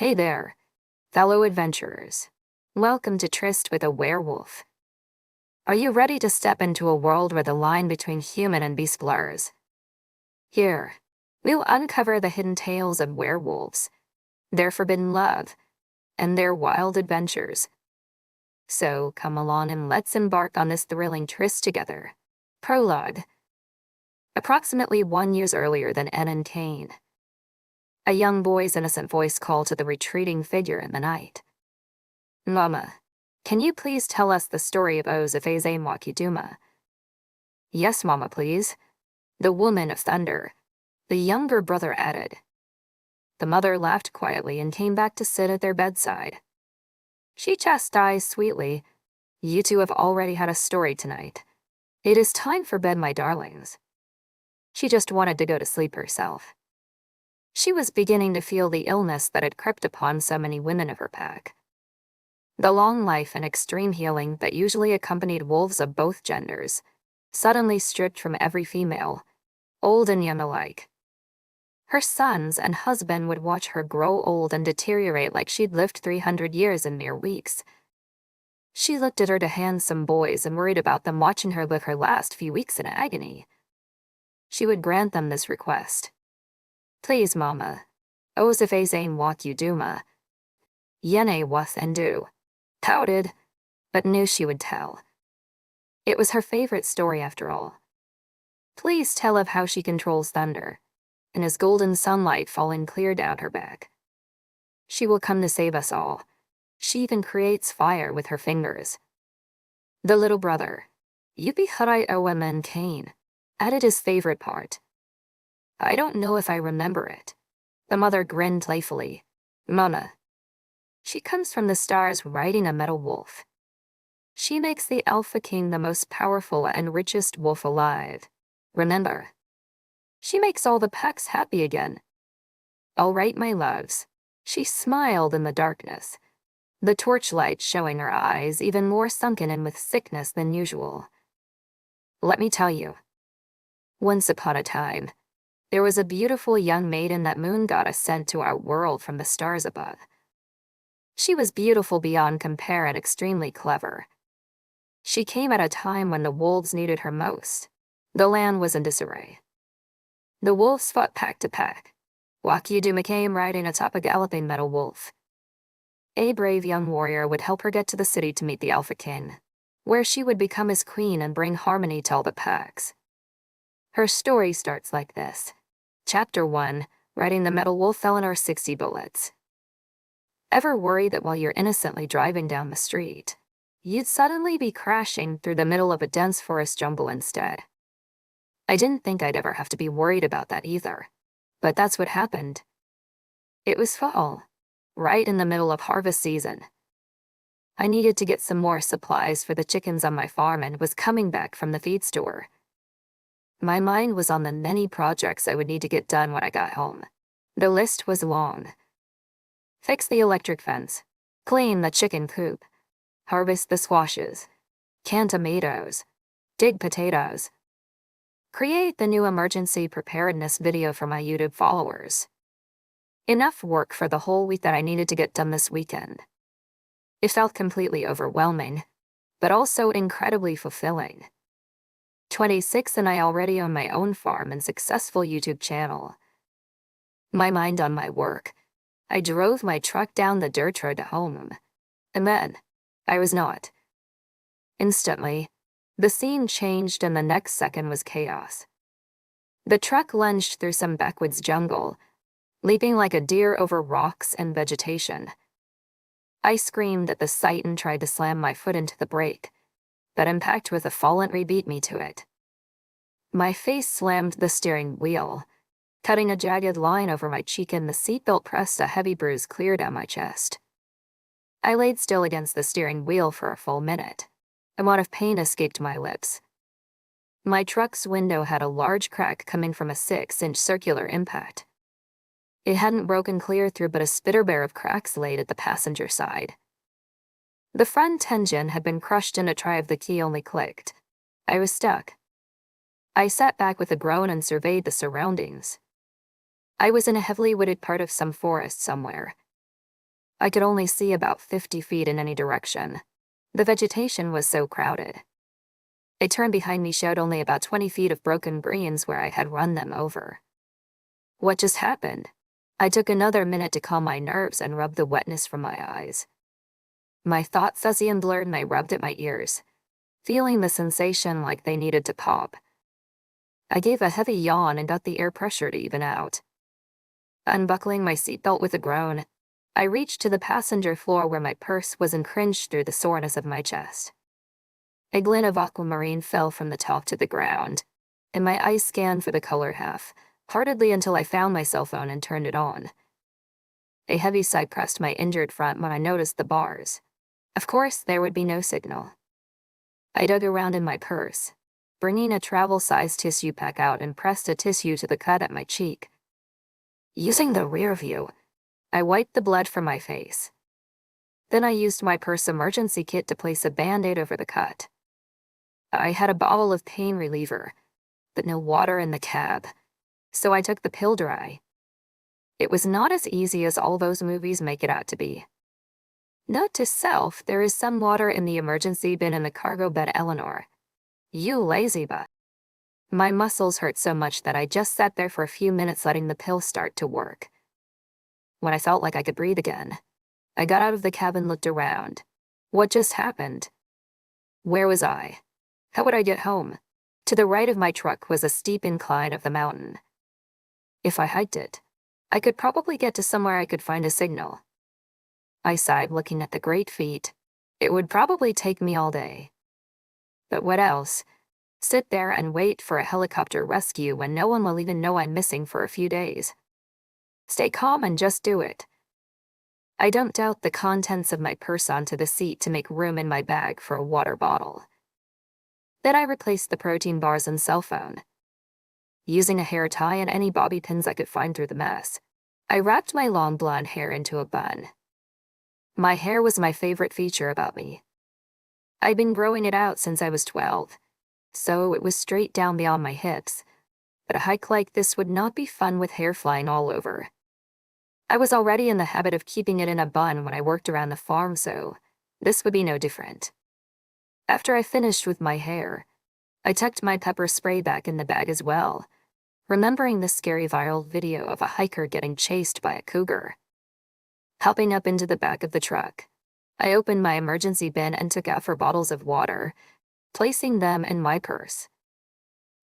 Hey there, fellow adventurers. Welcome to Tryst with a Werewolf. Are you ready to step into a world where the line between human and beast blurs? Here, we'll uncover the hidden tales of werewolves, their forbidden love, and their wild adventures. So come along and let's embark on this thrilling tryst together. Prologue. Approximately 1 year earlier than Ed and Cain, a young boy's innocent voice called to the retreating figure in the night. Mama, can you please tell us the story of Ozefeze Mwakiduma? Yes, Mama, please. The woman of thunder, the younger brother added. The mother laughed quietly and came back to sit at their bedside. She chastised sweetly, You two have already had a story tonight. It is time for bed, my darlings. She just wanted to go to sleep herself. She was beginning to feel the illness that had crept upon so many women of her pack. The long life and extreme healing that usually accompanied wolves of both genders, suddenly stripped from every female, old and young alike. Her sons and husband would watch her grow old and deteriorate like she'd lived 300 years in mere weeks. She looked at her two handsome boys and worried about them watching her live her last few weeks in agony. She would grant them this request. Please, Mama, Ozefeze Mwakiduma. Yene was and do. Doubted, but knew she would tell. It was her favorite story after all. Please tell of how she controls thunder, and his golden sunlight falling clear down her back. She will come to save us all. She even creates fire with her fingers. The little brother, Yupi Harai Owemen Cain, added his favorite part. I don't know if I remember it. The mother grinned playfully. Mama. She comes from the stars riding a metal wolf. She makes the Alpha King the most powerful and richest wolf alive. Remember. She makes all the packs happy again. All right, my loves. She smiled in the darkness, the torchlight showing her eyes even more sunken in with sickness than usual. Let me tell you. Once upon a time, there was a beautiful young maiden that Moon Goddess sent to our world from the stars above. She was beautiful beyond compare and extremely clever. She came at a time when the wolves needed her most. The land was in disarray. The wolves fought pack to pack. Mwakiduma came riding atop a galloping metal wolf. A brave young warrior would help her get to the city to meet the Alpha King, where she would become his queen and bring harmony to all the packs. Her story starts like this. Chapter 1, Riding the Metal Wolf, Eleanor 60 bullets. Ever worry that while you're innocently driving down the street, you'd suddenly be crashing through the middle of a dense forest jungle instead? I didn't think I'd ever have to be worried about that either, but that's what happened. It was fall, right in the middle of harvest season. I needed to get some more supplies for the chickens on my farm and was coming back from the feed store. My mind was on the many projects I would need to get done when I got home. The list was long. Fix the electric fence, clean the chicken coop, harvest the squashes, can tomatoes, dig potatoes, create the new emergency preparedness video for my YouTube followers. Enough work for the whole week that I needed to get done this weekend. It felt completely overwhelming, but also incredibly fulfilling. 26 and I already own my own farm and successful YouTube channel. My mind on my work, I drove my truck down the dirt road to home. And then, I was not. Instantly, the scene changed and the next second was chaos. The truck lunged through some backwoods jungle, leaping like a deer over rocks and vegetation. I screamed at the sight and tried to slam my foot into the brake, but impact with the fallen beat me to it. My face slammed the steering wheel, cutting a jagged line over my cheek, and the seatbelt pressed a heavy bruise clear down my chest. I laid still against the steering wheel for a full minute. A lot of pain escaped my lips. My truck's window had a large crack coming from a 6-inch circular impact. It hadn't broken clear through, but a spitter-bare of cracks laid at the passenger side. The front engine had been crushed and a try of the key only clicked. I was stuck. I sat back with a groan and surveyed the surroundings. I was in a heavily wooded part of some forest somewhere. I could only see about 50 feet in any direction. The vegetation was so crowded. A turn behind me showed only about 20 feet of broken greens where I had run them over. What just happened? I took another minute to calm my nerves and rub the wetness from my eyes. My thoughts fuzzy and blurred, and I rubbed at my ears, feeling the sensation like they needed to pop. I gave a heavy yawn and got the air pressure to even out. Unbuckling my seatbelt with a groan, I reached to the passenger floor where my purse was and cringed through the soreness of my chest. A glint of aquamarine fell from the top to the ground, and my eyes scanned for the color half-heartedly until I found my cell phone and turned it on. A heavy sigh pressed my injured front when I noticed the bars. Of course, there would be no signal. I dug around in my purse, bringing a travel-sized tissue pack out, and pressed a tissue to the cut at my cheek. Using the rear view, I wiped the blood from my face. Then I used my purse emergency kit to place a Band-Aid over the cut. I had a bottle of pain reliever, but no water in the cab, so I took the pill dry. It was not as easy as all those movies make it out to be. Note to self, there is some water in the emergency bin in the cargo bed, Eleanor. You lazy butt. My muscles hurt so much that I just sat there for a few minutes letting the pill start to work. When I felt like I could breathe again, I got out of the cab and looked around. What just happened? Where was I? How would I get home? To the right of my truck was a steep incline of the mountain. If I hiked it, I could probably get to somewhere I could find a signal. I sighed, looking at the great feat. It would probably take me all day. But what else? Sit there and wait for a helicopter rescue when no one will even know I'm missing for a few days. Stay calm and just do it. I dumped out the contents of my purse onto the seat to make room in my bag for a water bottle. Then I replaced the protein bars and cell phone. Using a hair tie and any bobby pins I could find through the mess, I wrapped my long blonde hair into a bun. My hair was my favorite feature about me. I'd been growing it out since I was 12, so it was straight down beyond my hips, but a hike like this would not be fun with hair flying all over. I was already in the habit of keeping it in a bun when I worked around the farm, so this would be no different. After I finished with my hair, I tucked my pepper spray back in the bag as well, remembering the scary viral video of a hiker getting chased by a cougar. Hopping up into the back of the truck, I opened my emergency bin and took out 4 bottles of water, placing them in my purse.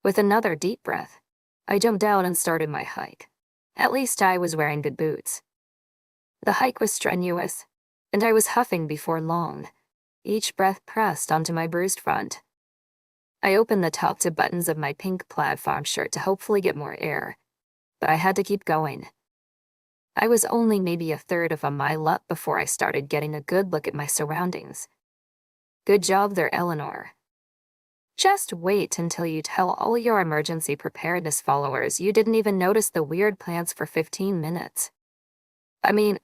With another deep breath, I jumped down and started my hike. At least I was wearing good boots. The hike was strenuous, and I was huffing before long, each breath pressed onto my bruised front. I opened the top 2 buttons of my pink plaid farm shirt to hopefully get more air, but I had to keep going. I was only maybe a third of a mile up before I started getting a good look at my surroundings. Good job there, Eleanor. Just wait until you tell all your emergency preparedness followers you didn't even notice the weird plants for 15 minutes. I mean,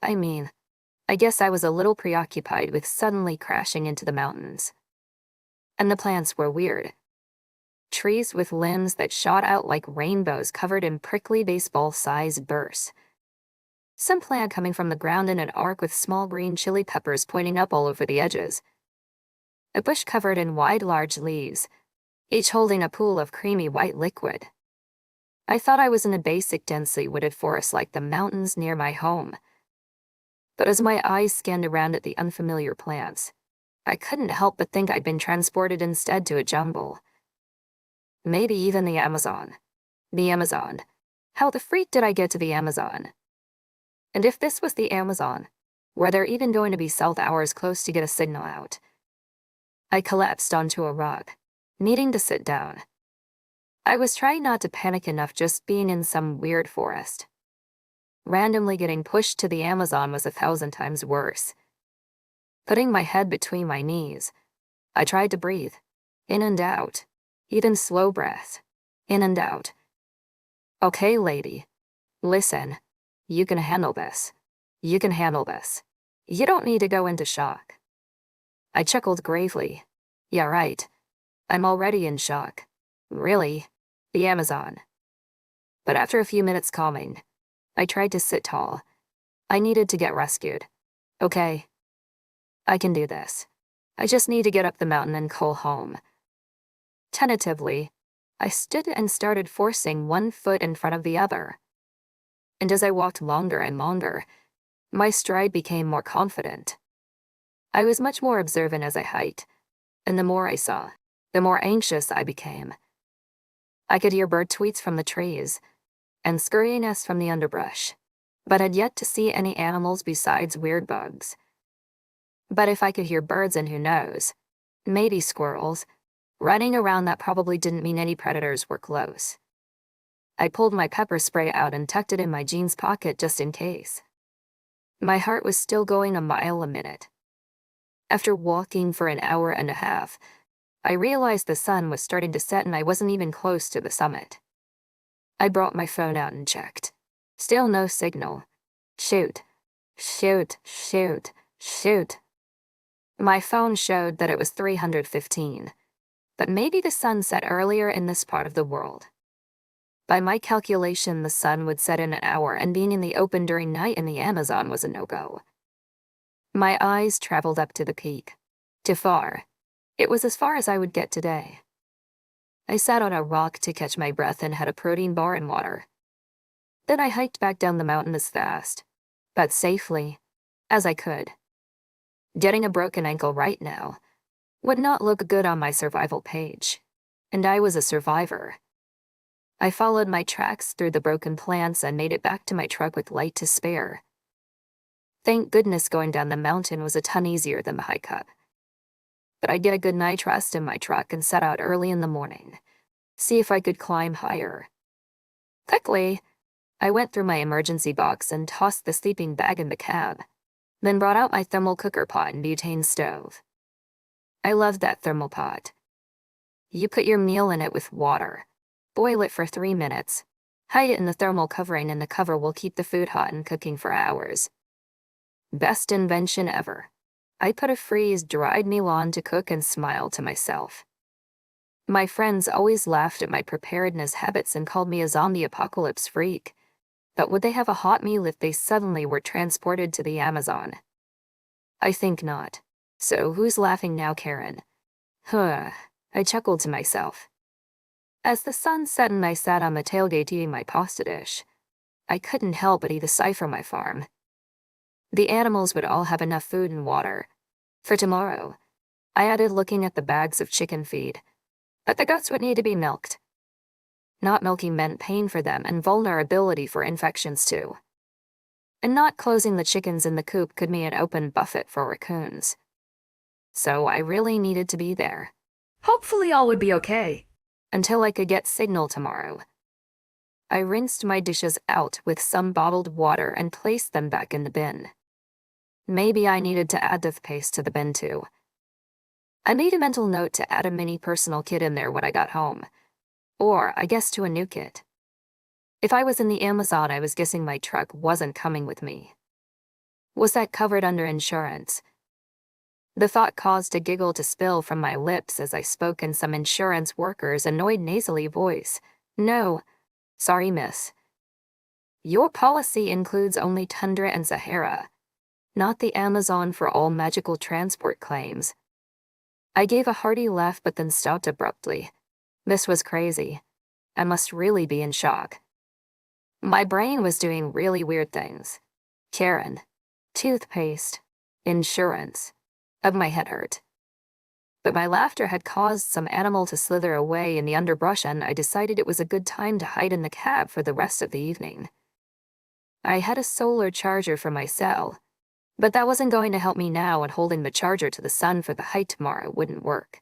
I guess I was a little preoccupied with suddenly crashing into the mountains. And the plants were weird. Trees with limbs that shot out like rainbows covered in prickly baseball-sized burrs. Some plant coming from the ground in an arc with small green chili peppers pointing up all over the edges. A bush covered in wide, large leaves, each holding a pool of creamy white liquid. I thought I was in a basic densely wooded forest like the mountains near my home. But as my eyes scanned around at the unfamiliar plants, I couldn't help but think I'd been transported instead to a jungle. Maybe even the Amazon. The Amazon. How the freak did I get to the Amazon? And if this was the Amazon, were there even going to be cell towers close to get a signal out? I collapsed onto a rock, needing to sit down. I was trying not to panic enough just being in some weird forest. Randomly getting pushed to the Amazon was 1,000 times worse. Putting my head between my knees, I tried to breathe, in and out, even slow breaths, in and out. Okay, lady, listen, you can handle this. You can handle this. You don't need to go into shock. I chuckled gravely. Yeah, right. I'm already in shock. Really? The Amazon. But after a few minutes calming, I tried to sit tall. I needed to get rescued. Okay, I can do this. I just need to get up the mountain and call home. Tentatively, I stood and started forcing one foot in front of the other. And as I walked longer and longer, my stride became more confident. I was much more observant as I hiked, and the more I saw, the more anxious I became. I could hear bird tweets from the trees and scurryiness from the underbrush, but had yet to see any animals besides weird bugs. But if I could hear birds and who knows, maybe squirrels, running around, that probably didn't mean any predators were close. I pulled my pepper spray out and tucked it in my jeans pocket just in case. My heart was still going a mile a minute. After walking for an hour and a half, I realized the sun was starting to set and I wasn't even close to the summit. I brought my phone out and checked. Still no signal. Shoot. Shoot, shoot, shoot. My phone showed that it was 315, but maybe the sun set earlier in this part of the world. By my calculation, the sun would set in an hour, and being in the open during night in the Amazon was a no-go. My eyes traveled up to the peak. Too far. It was as far as I would get today. I sat on a rock to catch my breath and had a protein bar and water. Then I hiked back down the mountain as fast, but safely, as I could. Getting a broken ankle right now would not look good on my survival page, and I was a survivor. I followed my tracks through the broken plants and made it back to my truck with light to spare. Thank goodness going down the mountain was a ton easier than the hike up. But I'd get a good night's rest in my truck and set out early in the morning, see if I could climb higher. Quickly, I went through my emergency box and tossed the sleeping bag in the cab, then brought out my thermal cooker pot and butane stove. I loved that thermal pot. You put your meal in it with water, boil it for 3 minutes, hide it in the thermal covering, and the cover will keep the food hot and cooking for hours. Best invention ever. I put a freeze-dried meal on to cook and smiled to myself. My friends always laughed at my preparedness habits and called me a zombie apocalypse freak. But would they have a hot meal if they suddenly were transported to the Amazon? I think not. So who's laughing now, Karen? Huh, I chuckled to myself. As the sun set and I sat on the tailgate eating my pasta dish, I couldn't help but eat the side from my farm. The animals would all have enough food and water. For tomorrow, I added looking at the bags of chicken feed. But the goats would need to be milked. Not milking meant pain for them and vulnerability for infections too. And not closing the chickens in the coop could mean an open buffet for raccoons. So I really needed to be there. Hopefully all would be okay. Until I could get signal tomorrow. I rinsed my dishes out with some bottled water and placed them back in the bin. Maybe I needed to add toothpaste to the bin too. I made a mental note to add a mini personal kit in there when I got home. Or, I guess, to a new kit. If I was in the Amazon, I was guessing my truck wasn't coming with me. Was that covered under insurance? The thought caused a giggle to spill from my lips as I spoke in some insurance worker's annoyed nasally voice. No. Sorry, miss. Your policy includes only Tundra and Sahara, not the Amazon for all magical transport claims. I gave a hearty laugh but then stopped abruptly. This was crazy. I must really be in shock. My brain was doing really weird things. Karen, toothpaste, insurance. My head hurt. But my laughter had caused some animal to slither away in the underbrush, and I decided it was a good time to hide in the cab for the rest of the evening. I had a solar charger for my cell, but that wasn't going to help me now, and holding the charger to the sun for the hike tomorrow wouldn't work.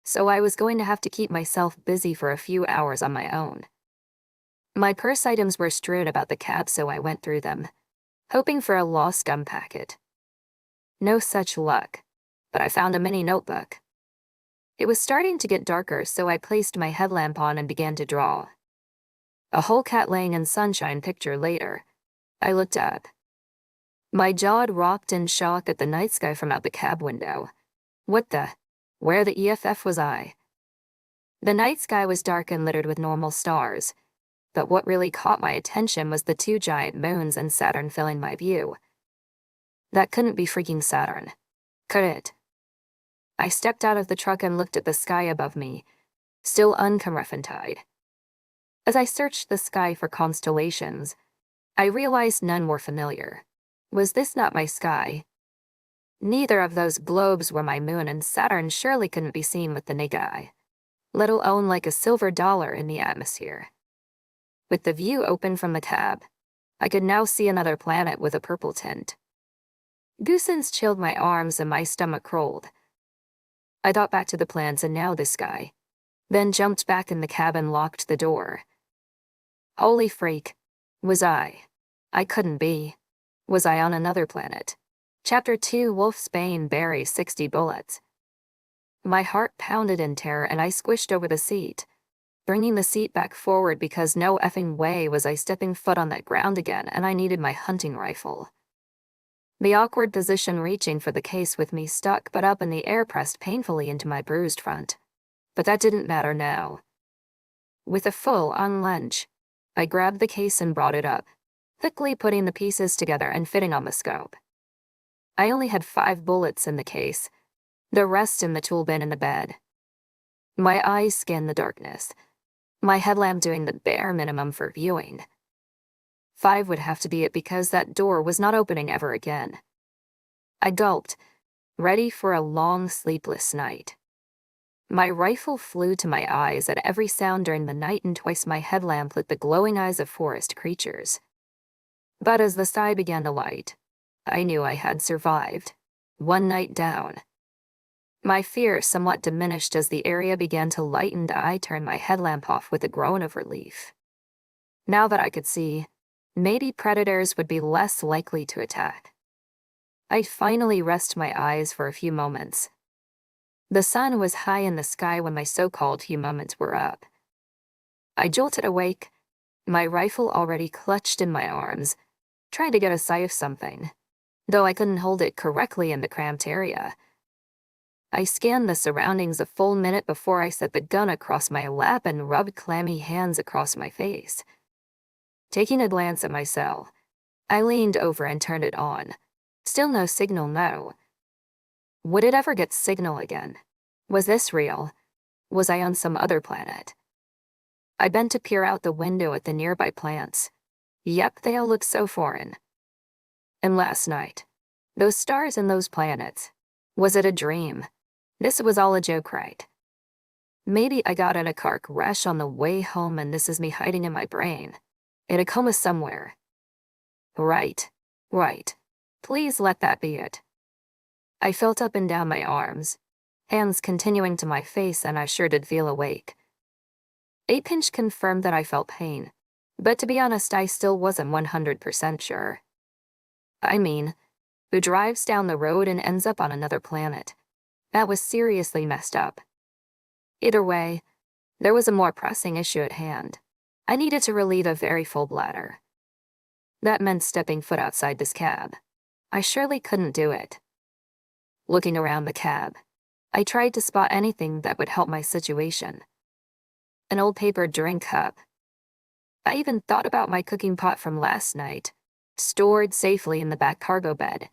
So I was going to have to keep myself busy for a few hours on my own. My purse items were strewn about the cab, so I went through them, hoping for a lost gum packet. No such luck, but I found a mini notebook. It was starting to get darker, so I placed my headlamp on and began to draw. A whole cat laying in sunshine picture later, I looked up. My jaw rocked in shock at the night sky from out the cab window. What the? Where the EFF was I? The night sky was dark and littered with normal stars, but what really caught my attention was the 2 giant moons and Saturn filling my view. That couldn't be freaking Saturn, could it? I stepped out of the truck and looked at the sky above me, still unconfronted. As I searched the sky for constellations, I realized none were familiar. Was this not my sky? Neither of those globes were my moon, and Saturn surely couldn't be seen with the naked eye, let alone like a silver dollar in the atmosphere. With the view open from the cab, I could now see another planet with a purple tint. Goosens chilled my arms and my stomach crawled. I thought back to the plans and now this sky, then jumped back in the cab and locked the door. Holy freak. Was I? I couldn't be. Was I on another planet? Chapter 2, Wolf's Bane buries 60 bullets. My heart pounded in terror and I squished over the seat, bringing the seat back forward because no effing way was I stepping foot on that ground again, and I needed my hunting rifle. The awkward position reaching for the case with me stuck but up in the air pressed painfully into my bruised front. But that didn't matter now. With a full-on lunge, I grabbed the case and brought it up, quickly putting the pieces together and fitting on the scope. I only had 5 bullets in the case, the rest in the tool bin in the bed. My eyes scanned the darkness, my headlamp doing the bare minimum for viewing. 5 would have to be it because that door was not opening ever again. I gulped, ready for a long, sleepless night. My rifle flew to my eyes at every sound during the night, and twice my headlamp lit the glowing eyes of forest creatures. But as the sky began to light, I knew I had survived. One night down. My fear somewhat diminished as the area began to lighten, and I turned my headlamp off with a groan of relief. Now that I could see, maybe predators would be less likely to attack. I'd finally rest my eyes for a few moments. The sun was high in the sky when my so-called few moments were up. I jolted awake, my rifle already clutched in my arms, trying to get a sight of something, though I couldn't hold it correctly in the cramped area. I scanned the surroundings a full minute before I set the gun across my lap and rubbed clammy hands across my face. Taking a glance at my cell, I leaned over and turned it on. Still no signal, no. Would it ever get signal again? Was this real? Was I on some other planet? I bent to peer out the window at the nearby plants. Yep, they all looked so foreign. And last night, those stars and those planets, was it a dream? This was all a joke, right? Maybe I got in a car crash on the way home and this is me hiding in my brain, in a coma somewhere. Right. Please let that be it. I felt up and down my arms, hands continuing to my face, and I sure did feel awake. A pinch confirmed that I felt pain, but to be honest, I still wasn't 100% sure. I mean, who drives down the road and ends up on another planet? That was seriously messed up. Either way, there was a more pressing issue at hand. I needed to relieve a very full bladder. That meant stepping foot outside this cab. I surely couldn't do it. Looking around the cab, I tried to spot anything that would help my situation. An old paper drink cup. I even thought about my cooking pot from last night, stored safely in the back cargo bed.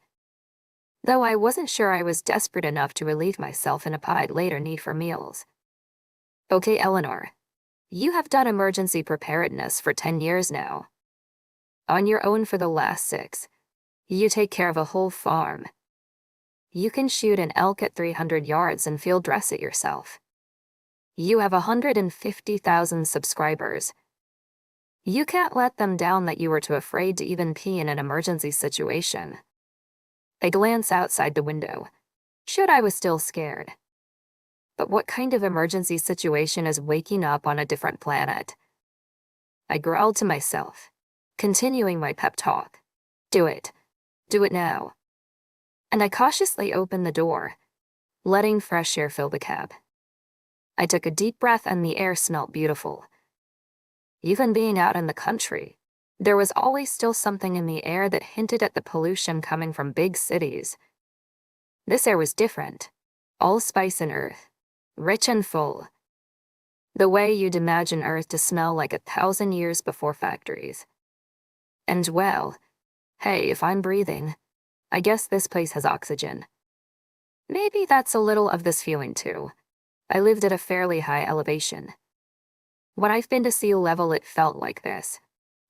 Though I wasn't sure I was desperate enough to relieve myself in a pot I'd later need for meals. Okay, Eleanor, you have done emergency preparedness for 10 years now. On your own for the last 6. You take care of a whole farm. You can shoot an elk at 300 yards and field dress it yourself. You have 150,000 subscribers. You can't let them down that you were too afraid to even pee in an emergency situation. I glanced outside the window. Should I was still scared. But what kind of emergency situation is waking up on a different planet? I growled to myself, continuing my pep talk. Do it. Do it now. And I cautiously opened the door, letting fresh air fill the cab. I took a deep breath and the air smelled beautiful. Even being out in the country, there was always still something in the air that hinted at the pollution coming from big cities. This air was different, all spice and earth, rich and full. The way you'd imagine Earth to smell like 1,000 years before factories. And well, hey, if I'm breathing, I guess this place has oxygen. Maybe that's a little of this feeling too. I lived at a fairly high elevation. When I've been to sea level, it felt like this.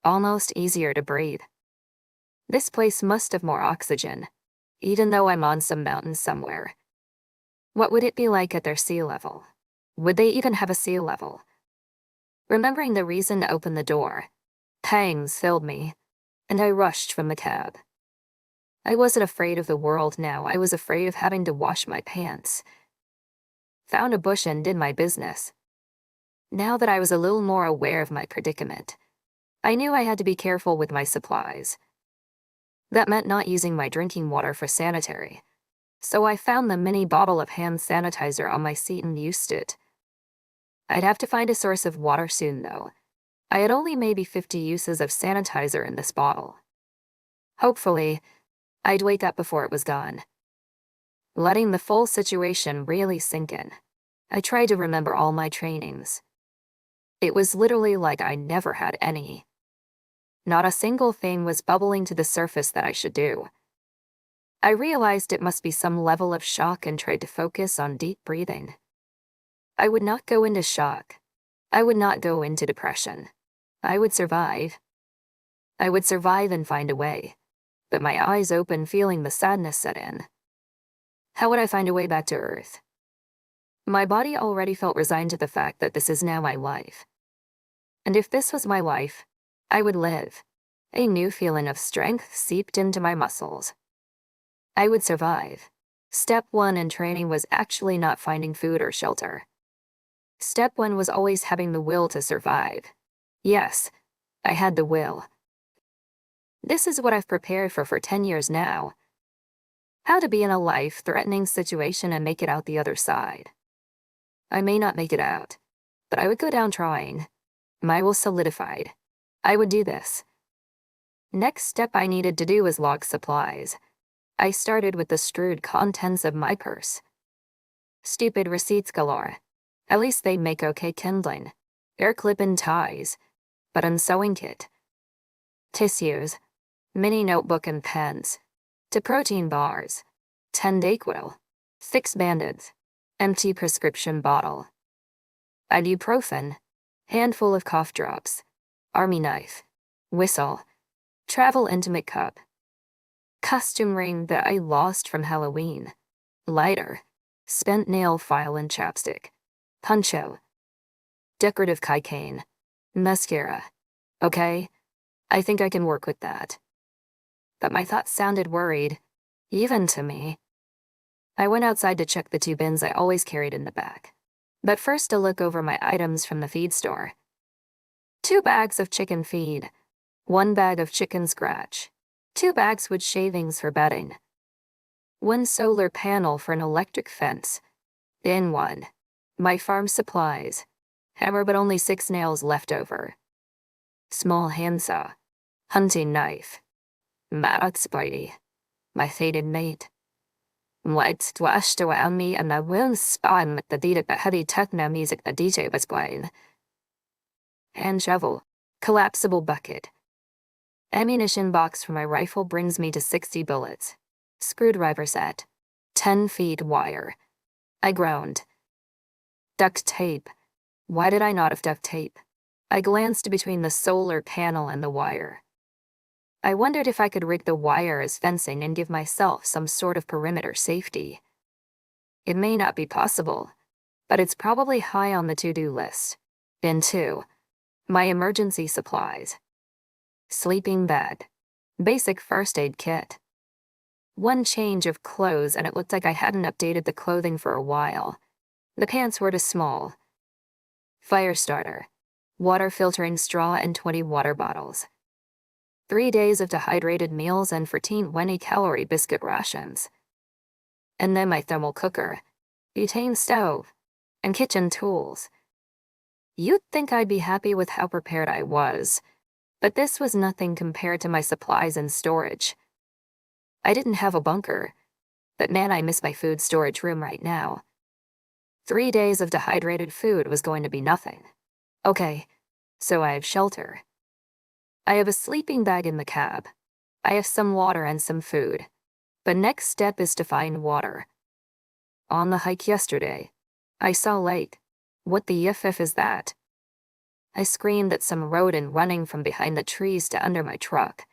Almost easier to breathe. This place must have more oxygen, even though I'm on some mountain somewhere. What would it be like at their sea level? Would they even have a sea level? Remembering the reason to open the door, pangs filled me, and I rushed from the cab. I wasn't afraid of the world now, I was afraid of having to wash my pants. Found a bush and did my business. Now that I was a little more aware of my predicament, I knew I had to be careful with my supplies. That meant not using my drinking water for sanitary, so I found the mini bottle of hand sanitizer on my seat and used it. I'd have to find a source of water soon, though. I had only maybe 50 uses of sanitizer in this bottle. Hopefully, I'd wake up before it was gone. Letting the full situation really sink in, I tried to remember all my trainings. It was literally like I never had any. Not a single thing was bubbling to the surface that I should do. I realized it must be some level of shock and tried to focus on deep breathing. I would not go into shock. I would not go into depression. I would survive. I would survive and find a way, but my eyes open, feeling the sadness set in. How would I find a way back to Earth? My body already felt resigned to the fact that this is now my life. And if this was my life, I would live. A new feeling of strength seeped into my muscles. I would survive. Step 1 in training was actually not finding food or shelter. Step 1 was always having the will to survive. Yes, I had the will. This is what I've prepared for 10 years now. How to be in a life-threatening situation and make it out the other side. I may not make it out, but I would go down trying. My will solidified. I would do this. Next step I needed to do was log supplies. I started with the strewed contents of my purse. Stupid receipts galore. At least they make okay kindling. Air clip-in ties. But a sewing kit. Tissues. Mini notebook and pens. To protein bars. 10 Dayquil. 6 Band-Aids. Empty prescription bottle. Ibuprofen. Handful of cough drops. Army knife. Whistle. Travel intimate cup. Costume ring that I lost from Halloween. Lighter. Spent nail file and chapstick. Poncho. Decorative cocaine. Mascara. Okay, I think I can work with that. But my thoughts sounded worried, even to me. I went outside to check the 2 bins I always carried in the back. But first to look over my items from the feed store. 2 bags of chicken feed. 1 bag of chicken scratch. 2 bags with shavings for bedding. 1 solar panel for an electric fence. Bin 1. My farm supplies. Hammer but only 6 nails left over. Small handsaw. Hunting knife. Marat spidey. My fated mate. Lights flashed around me and I will spawn with the beat of the heavy techno music the DJ was playing. Hand shovel. Collapsible bucket. Ammunition box for my rifle brings me to 60 bullets. Screwdriver set. 10 feet wire. I groaned. Duct tape. Why did I not have duct tape? I glanced between the solar panel and the wire. I wondered if I could rig the wire as fencing and give myself some sort of perimeter safety. It may not be possible, but it's probably high on the to-do list. Bin 2. My emergency supplies. Sleeping bag. Basic first aid kit. 1 change of clothes and it looked like I hadn't updated the clothing for a while. The pants were too small. Fire starter. Water filtering straw and 20 water bottles. 3 days of dehydrated meals and 14 20-calorie biscuit rations. And then my thermal cooker, butane stove, and kitchen tools. You'd think I'd be happy with how prepared I was, but this was nothing compared to my supplies and storage. I didn't have a bunker, but man, I miss my food storage room right now. 3 days of dehydrated food was going to be nothing. Okay, so I have shelter. I have a sleeping bag in the cab. I have some water and some food. But next step is to find water. On the hike yesterday, I saw a lake. What the yiff is that? I screamed at some rodent running from behind the trees to under my truck.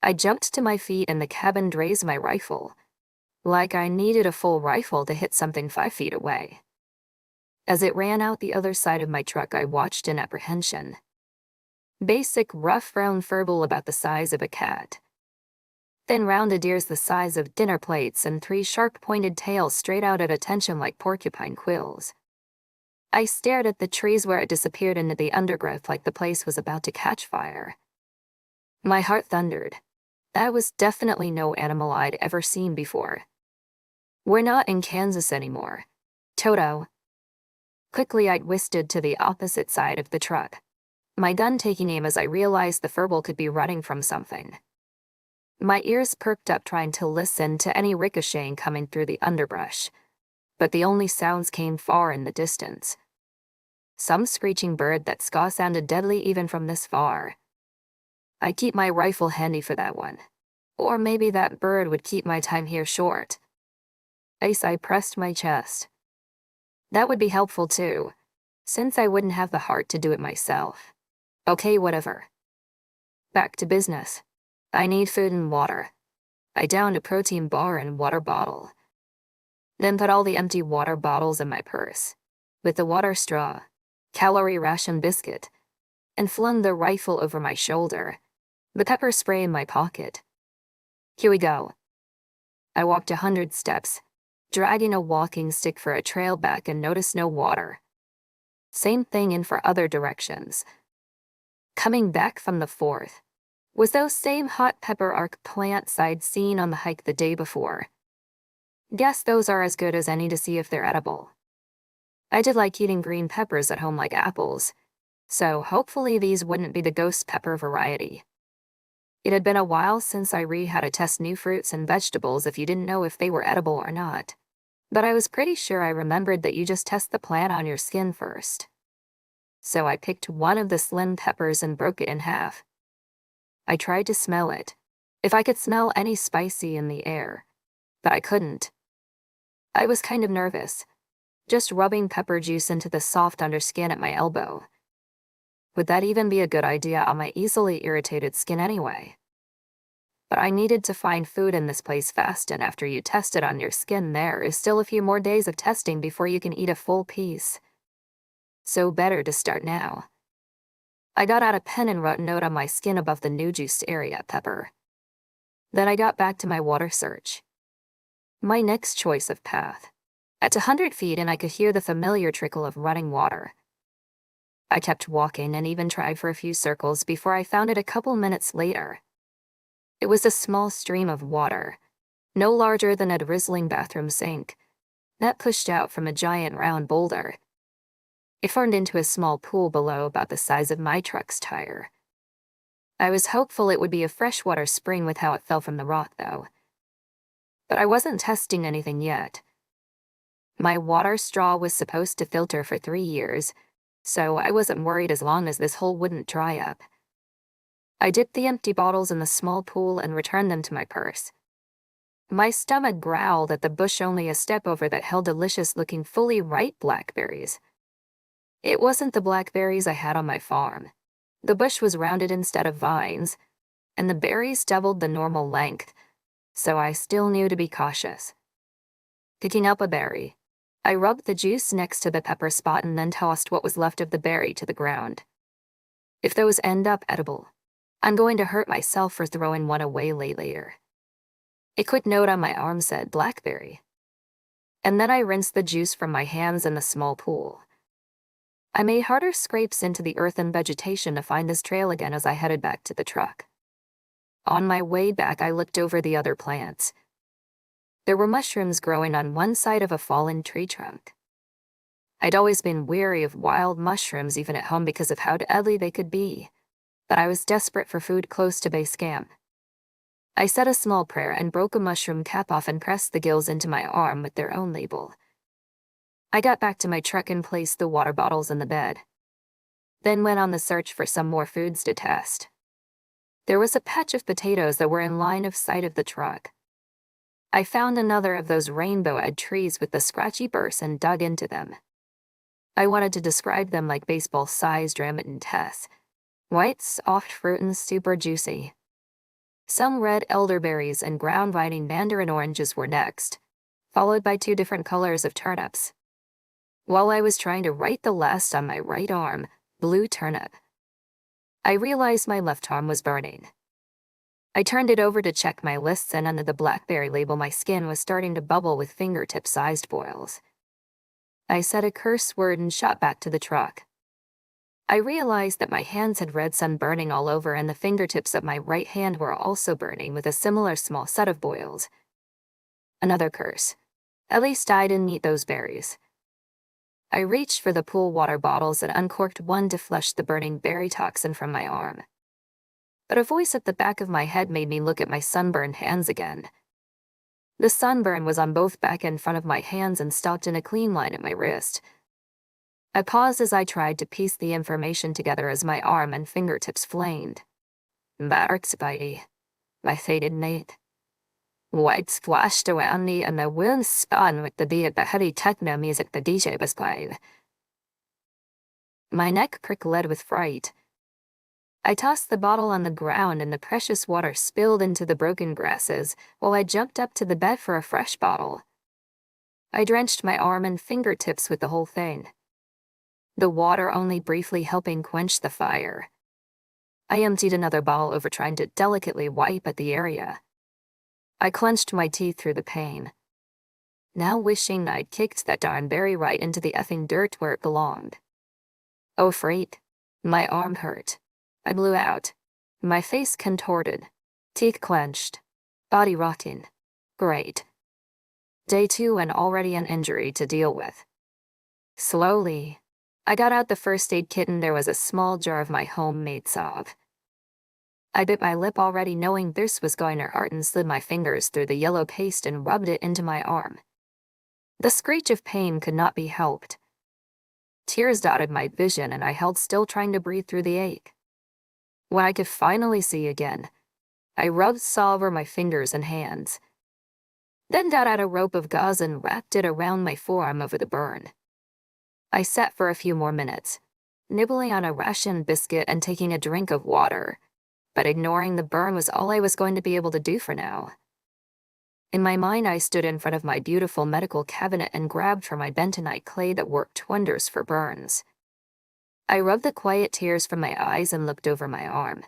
I jumped to my feet and the cabin raised my rifle, like I needed a full rifle to hit something 5 feet away. As it ran out the other side of my truck, I watched in apprehension. Basic rough brown furball about the size of a cat. Then rounded ears the size of dinner plates and 3 sharp-pointed tails straight out at attention like porcupine quills. I stared at the trees where it disappeared into the undergrowth like the place was about to catch fire. My heart thundered. That was definitely no animal I'd ever seen before. We're not in Kansas anymore. Toto. Quickly I twisted to the opposite side of the truck, my gun taking aim as I realized the furball could be running from something. My ears perked up trying to listen to any ricocheting coming through the underbrush, but the only sounds came far in the distance. Some screeching bird that ska sounded deadly even from this far. I keep my rifle handy for that one. Or maybe that bird would keep my time here short. I pressed my chest. That would be helpful too, since I wouldn't have the heart to do it myself. Okay, whatever. Back to business. I need food and water. I downed a protein bar and water bottle. Then put all the empty water bottles in my purse, with the water straw, calorie ration biscuit, and flung the rifle over my shoulder, the pepper spray in my pocket. Here we go. I walked 100 steps, dragging a walking stick for a trail back and noticed no water. Same thing in for other directions. Coming back from the 4th was those same hot pepper arc plants I'd seen on the hike the day before. Guess those are as good as any to see if they're edible. I did like eating green peppers at home like apples, so hopefully these wouldn't be the ghost pepper variety. It had been a while since I had to test new fruits and vegetables if you didn't know if they were edible or not. But I was pretty sure I remembered that you just test the plant on your skin first. So I picked one of the slim peppers and broke it in half. I tried to smell it, if I could smell any spicy in the air, but I couldn't. I was kind of nervous, just rubbing pepper juice into the soft underskin at my elbow. Would that even be a good idea on my easily irritated skin anyway? But I needed to find food in this place fast, and after you test it on your skin there is still a few more days of testing before you can eat a full piece. So better to start now. I got out a pen and wrote a note on my skin above the new juiced area, pepper. Then I got back to my water search. My next choice of path. At 100 feet and I could hear the familiar trickle of running water. I kept walking and even tried for a few circles before I found it a couple minutes later. It was a small stream of water, no larger than a drizzling bathroom sink, that pushed out from a giant round boulder. It formed into a small pool below about the size of my truck's tire. I was hopeful it would be a freshwater spring with how it fell from the rock, though. But I wasn't testing anything yet. My water straw was supposed to filter for 3 years, so I wasn't worried as long as this hole wouldn't dry up. I dipped the empty bottles in the small pool and returned them to my purse. My stomach growled at the bush only a step over that held delicious-looking fully ripe blackberries. It wasn't the blackberries I had on my farm. The bush was rounded instead of vines, and the berries doubled the normal length, so I still knew to be cautious. Picking up a berry, I rubbed the juice next to the pepper spot and then tossed what was left of the berry to the ground. If those end up edible, I'm going to hurt myself for throwing one away later. A quick note on my arm said blackberry. And then I rinsed the juice from my hands in the small pool. I made harder scrapes into the earth and vegetation to find this trail again as I headed back to the truck. On my way back, I looked over the other plants. There were mushrooms growing on one side of a fallen tree trunk. I'd always been wary of wild mushrooms even at home because of how deadly they could be, but I was desperate for food close to base camp. I said a small prayer and broke a mushroom cap off and pressed the gills into my arm with their own label. I got back to my truck and placed the water bottles in the bed. Then went on the search for some more foods to test. There was a patch of potatoes that were in line of sight of the truck. I found another of those rainbow-eyed trees with the scratchy burrs and dug into them. I wanted to describe them like baseball-sized intermittent tests. White, soft fruit and super juicy. Some red elderberries and ground-biting mandarin oranges were next, followed by 2 different colors of turnips. While I was trying to write the last on my right arm, blue turnip, I realized my left arm was burning. I turned it over to check my lists, and under the blackberry label my skin was starting to bubble with fingertip-sized boils. I said a curse word and shot back to the truck. I realized that my hands had red sun burning all over, and the fingertips of my right hand were also burning with a similar small set of boils. Another curse. At least I didn't eat those berries. I reached for the pool water bottles and uncorked one to flush the burning berry toxin from my arm. But a voice at the back of my head made me look at my sunburned hands again. The sunburn was on both back and front of my hands and stopped in a clean line at my wrist. I paused as I tried to piece the information together as my arm and fingertips flamed. Barksby, my faded mate. White splashed around me and the wind spun with the beat of the heavy techno music the DJ was playing. My neck prickled with fright. I tossed the bottle on the ground and the precious water spilled into the broken grasses while I jumped up to the bed for a fresh bottle. I drenched my arm and fingertips with the whole thing, the water only briefly helping quench the fire. I emptied another bottle over, trying to delicately wipe at the area. I clenched my teeth through the pain, now wishing I'd kicked that darn berry right into the effing dirt where it belonged. Oh, freak. My arm hurt. I blew out, my face contorted, teeth clenched, body rotting. Great. Day 2 and already an injury to deal with. Slowly, I got out the first aid kit and there was a small jar of my homemade salve. I bit my lip, already knowing this was going to hurt, and slid my fingers through the yellow paste and rubbed it into my arm. The screech of pain could not be helped. Tears dotted my vision and I held still, trying to breathe through the ache. When I could finally see again, I rubbed salve over my fingers and hands, then got out a rope of gauze and wrapped it around my forearm over the burn. I sat for a few more minutes, nibbling on a ration biscuit and taking a drink of water, but ignoring the burn was all I was going to be able to do for now. In my mind, I stood in front of my beautiful medical cabinet and grabbed for my bentonite clay that worked wonders for burns. I rubbed the quiet tears from my eyes and looked over my arm.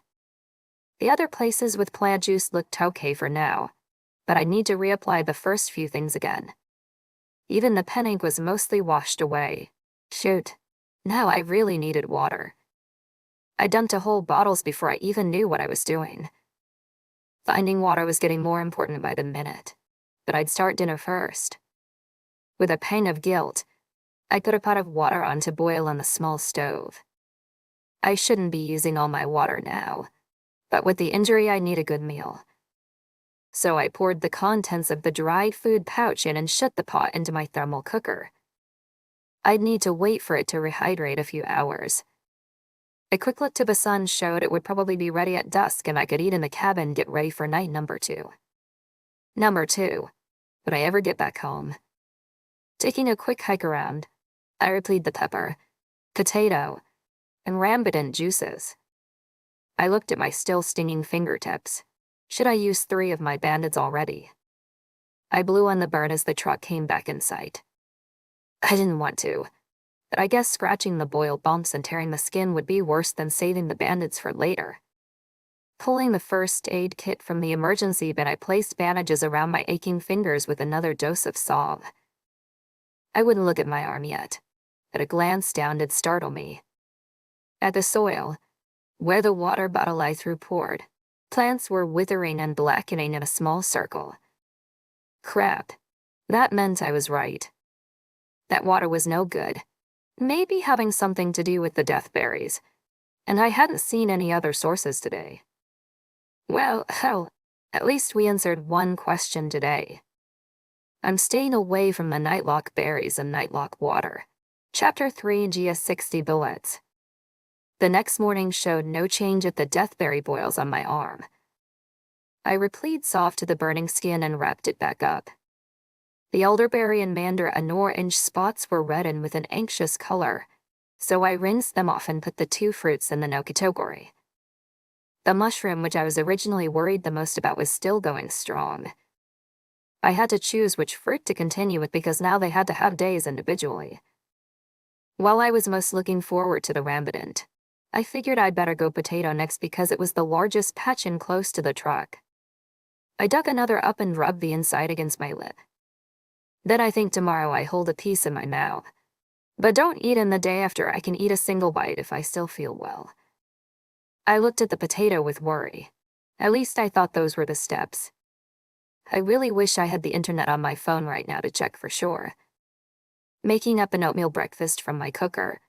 The other places with plant juice looked okay for now, but I'd need to reapply the first few things again. Even the pen ink was mostly washed away. Shoot, now I really needed water. I dumped a whole bottles before I even knew what I was doing. Finding water was getting more important by the minute, but I'd start dinner first. With a pang of guilt, I put a pot of water on to boil on the small stove. I shouldn't be using all my water now, but with the injury I need a good meal. So I poured the contents of the dried food pouch in and shut the pot into my thermal cooker. I'd need to wait for it to rehydrate a few hours. A quick look to the sun showed it would probably be ready at dusk and I could eat in the cabin and get ready for night number 2. Number 2, would I ever get back home? Taking a quick hike around, I repleted the pepper, potato, and rambidant juices. I looked at my still stinging fingertips. Should I use 3 of my bandits already? I blew on the burn as the truck came back in sight. I didn't want to, but I guess scratching the boil bumps and tearing the skin would be worse than saving the bandits for later. Pulling the first aid kit from the emergency bin, I placed bandages around my aching fingers with another dose of salve. I wouldn't look at my arm yet, but a glance down did startle me. At the soil, where the water bottle I threw poured, plants were withering and blackening in a small circle. Crap, that meant I was right. That water was no good, maybe having something to do with the death berries, and I hadn't seen any other sources today. Well, hell, at least we answered one question today. I'm staying away from the nightlock berries and nightlock water. Chapter 3 GS 60 bullets. The next morning showed no change at the deathberry boils on my arm. I repleed soft to the burning skin and wrapped it back up. The elderberry and mandarin orange spots were reddened with an anxious color, so I rinsed them off and put the two fruits in the no category. The mushroom, which I was originally worried the most about, was still going strong. I had to choose which fruit to continue with because now they had to have days individually. While I was most looking forward to the rambutant, I figured I'd better go potato next because it was the largest patch in close to the truck. I dug another up and rubbed the inside against my lip. Then I think tomorrow I hold a piece in my mouth. But don't eat in the day after. I can eat a single bite if I still feel well. I looked at the potato with worry. At least I thought those were the steps. I really wish I had the internet on my phone right now to check for sure. Making up an oatmeal breakfast from my cooker,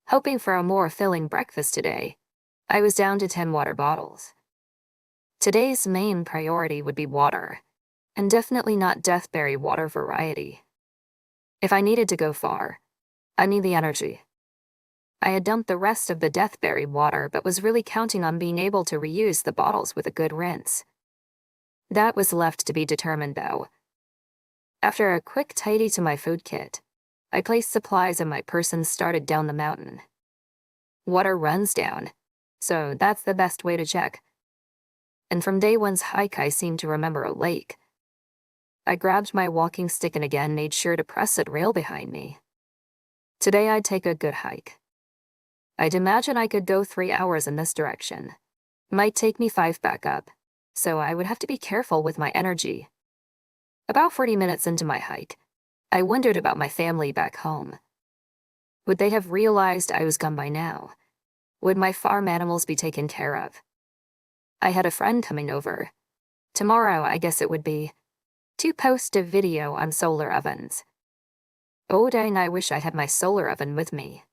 hoping for a more filling breakfast today, I was down to 10 water bottles. Today's main priority would be water, and definitely not deathberry water variety. If I needed to go far, I need the energy. I had dumped the rest of the deathberry water but was really counting on being able to reuse the bottles with a good rinse. That was left to be determined though. After a quick tidy to my food kit, I placed supplies in my purse and started down the mountain. Water runs down, so that's the best way to check. And from day one's hike I seemed to remember a lake. I grabbed my walking stick and again made sure to press it rail behind me. Today I'd take a good hike. I'd imagine I could go 3 hours in this direction. Might take me 5 back up, so I would have to be careful with my energy. About 40 minutes into my hike, I wondered about my family back home. Would they have realized I was gone by now? Would my farm animals be taken care of? I had a friend coming over. Tomorrow, I guess it would be, to post a video on solar ovens. Oh dang, I wish I had my solar oven with me.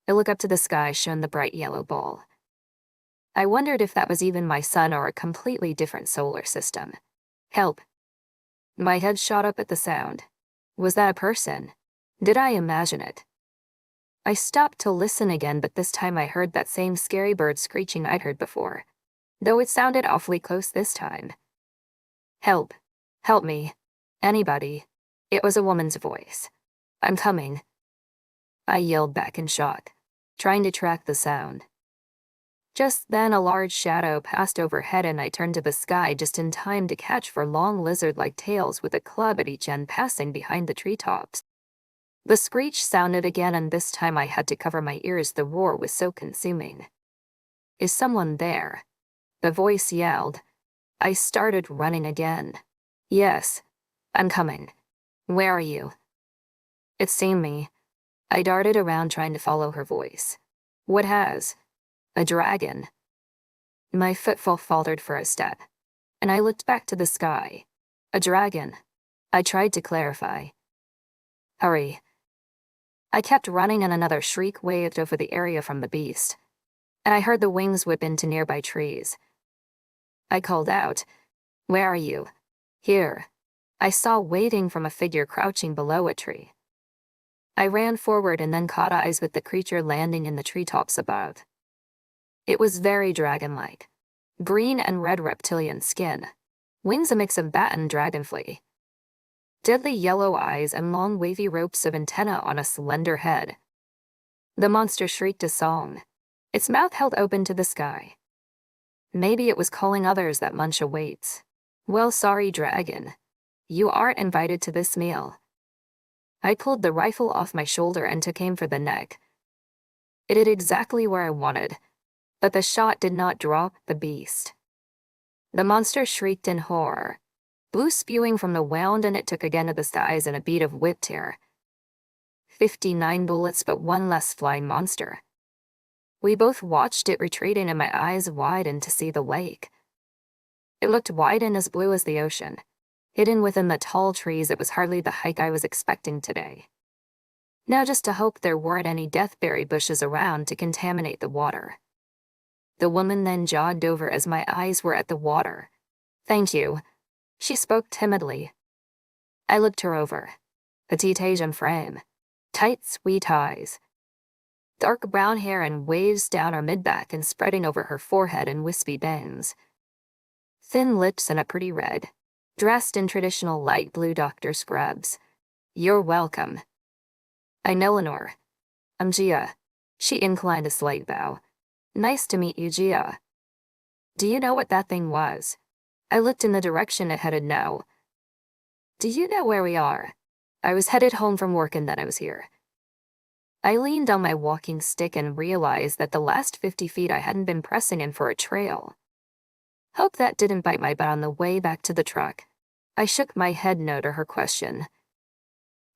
I look up to the sky, shone the bright yellow ball. I wondered if that was even my sun or a completely different solar system. Help. My head shot up at the sound. Was that a person? Did I imagine it? I stopped to listen again, but this time I heard that same scary bird screeching I'd heard before, though it sounded awfully close this time. Help. Help me. Anybody. It was a woman's voice. I'm coming. I yelled back in shock, trying to track the sound. Just then a large shadow passed overhead and I turned to the sky just in time to catch four long lizard-like tails with a club at each end passing behind the treetops. The screech sounded again and this time I had to cover my ears, the roar was so consuming. Is someone there? The voice yelled. I started running again. Yes, I'm coming. Where are you? It's seen me. I darted around trying to follow her voice. What has? A dragon. My footfall faltered for a step, and I looked back to the sky. A dragon. I tried to clarify. Hurry. I kept running and another shriek waved over the area from the beast, and I heard the wings whip into nearby trees. I called out, Where are you? Here. I saw waving from a figure crouching below a tree. I ran forward and then caught eyes with the creature landing in the treetops above. It was very dragon-like. Green and red reptilian skin. Wings a mix of bat and dragonfly. Deadly yellow eyes and long wavy ropes of antennae on a slender head. The monster shrieked a song. Its mouth held open to the sky. Maybe it was calling others that munch awaits. Well, sorry, dragon. You aren't invited to this meal. I pulled the rifle off my shoulder and took aim for the neck. It hit exactly where I wanted, but the shot did not drop the beast. The monster shrieked in horror, blue spewing from the wound, and it took again to the skies in a beat of whip tear. 59 bullets, but one less flying monster. We both watched it retreating, and my eyes widened to see the lake. It looked wide and as blue as the ocean. Hidden within the tall trees, it was hardly the hike I was expecting today. Now just to hope there weren't any deathberry bushes around to contaminate the water. The woman then jogged over as my eyes were at the water. Thank you. She spoke timidly. I looked her over. Petite Asian frame. Tight, sweet eyes. Dark brown hair and waves down her mid-back and spreading over her forehead in wispy bangs. thin lips and a pretty red, dressed in traditional light blue doctor scrubs. "You're welcome." "I'm Eleanor." "I'm Gia." She inclined a slight bow. "Nice to meet you, Gia." "Do you know what that thing was?" I looked in the direction it headed no. "Do you know where we are?" I was headed home from work and then I was here. I leaned on my walking stick and realized that the last 50 feet I hadn't been pressing in for a trail. Hope that didn't bite my butt on the way back to the truck. I shook my head no to her question.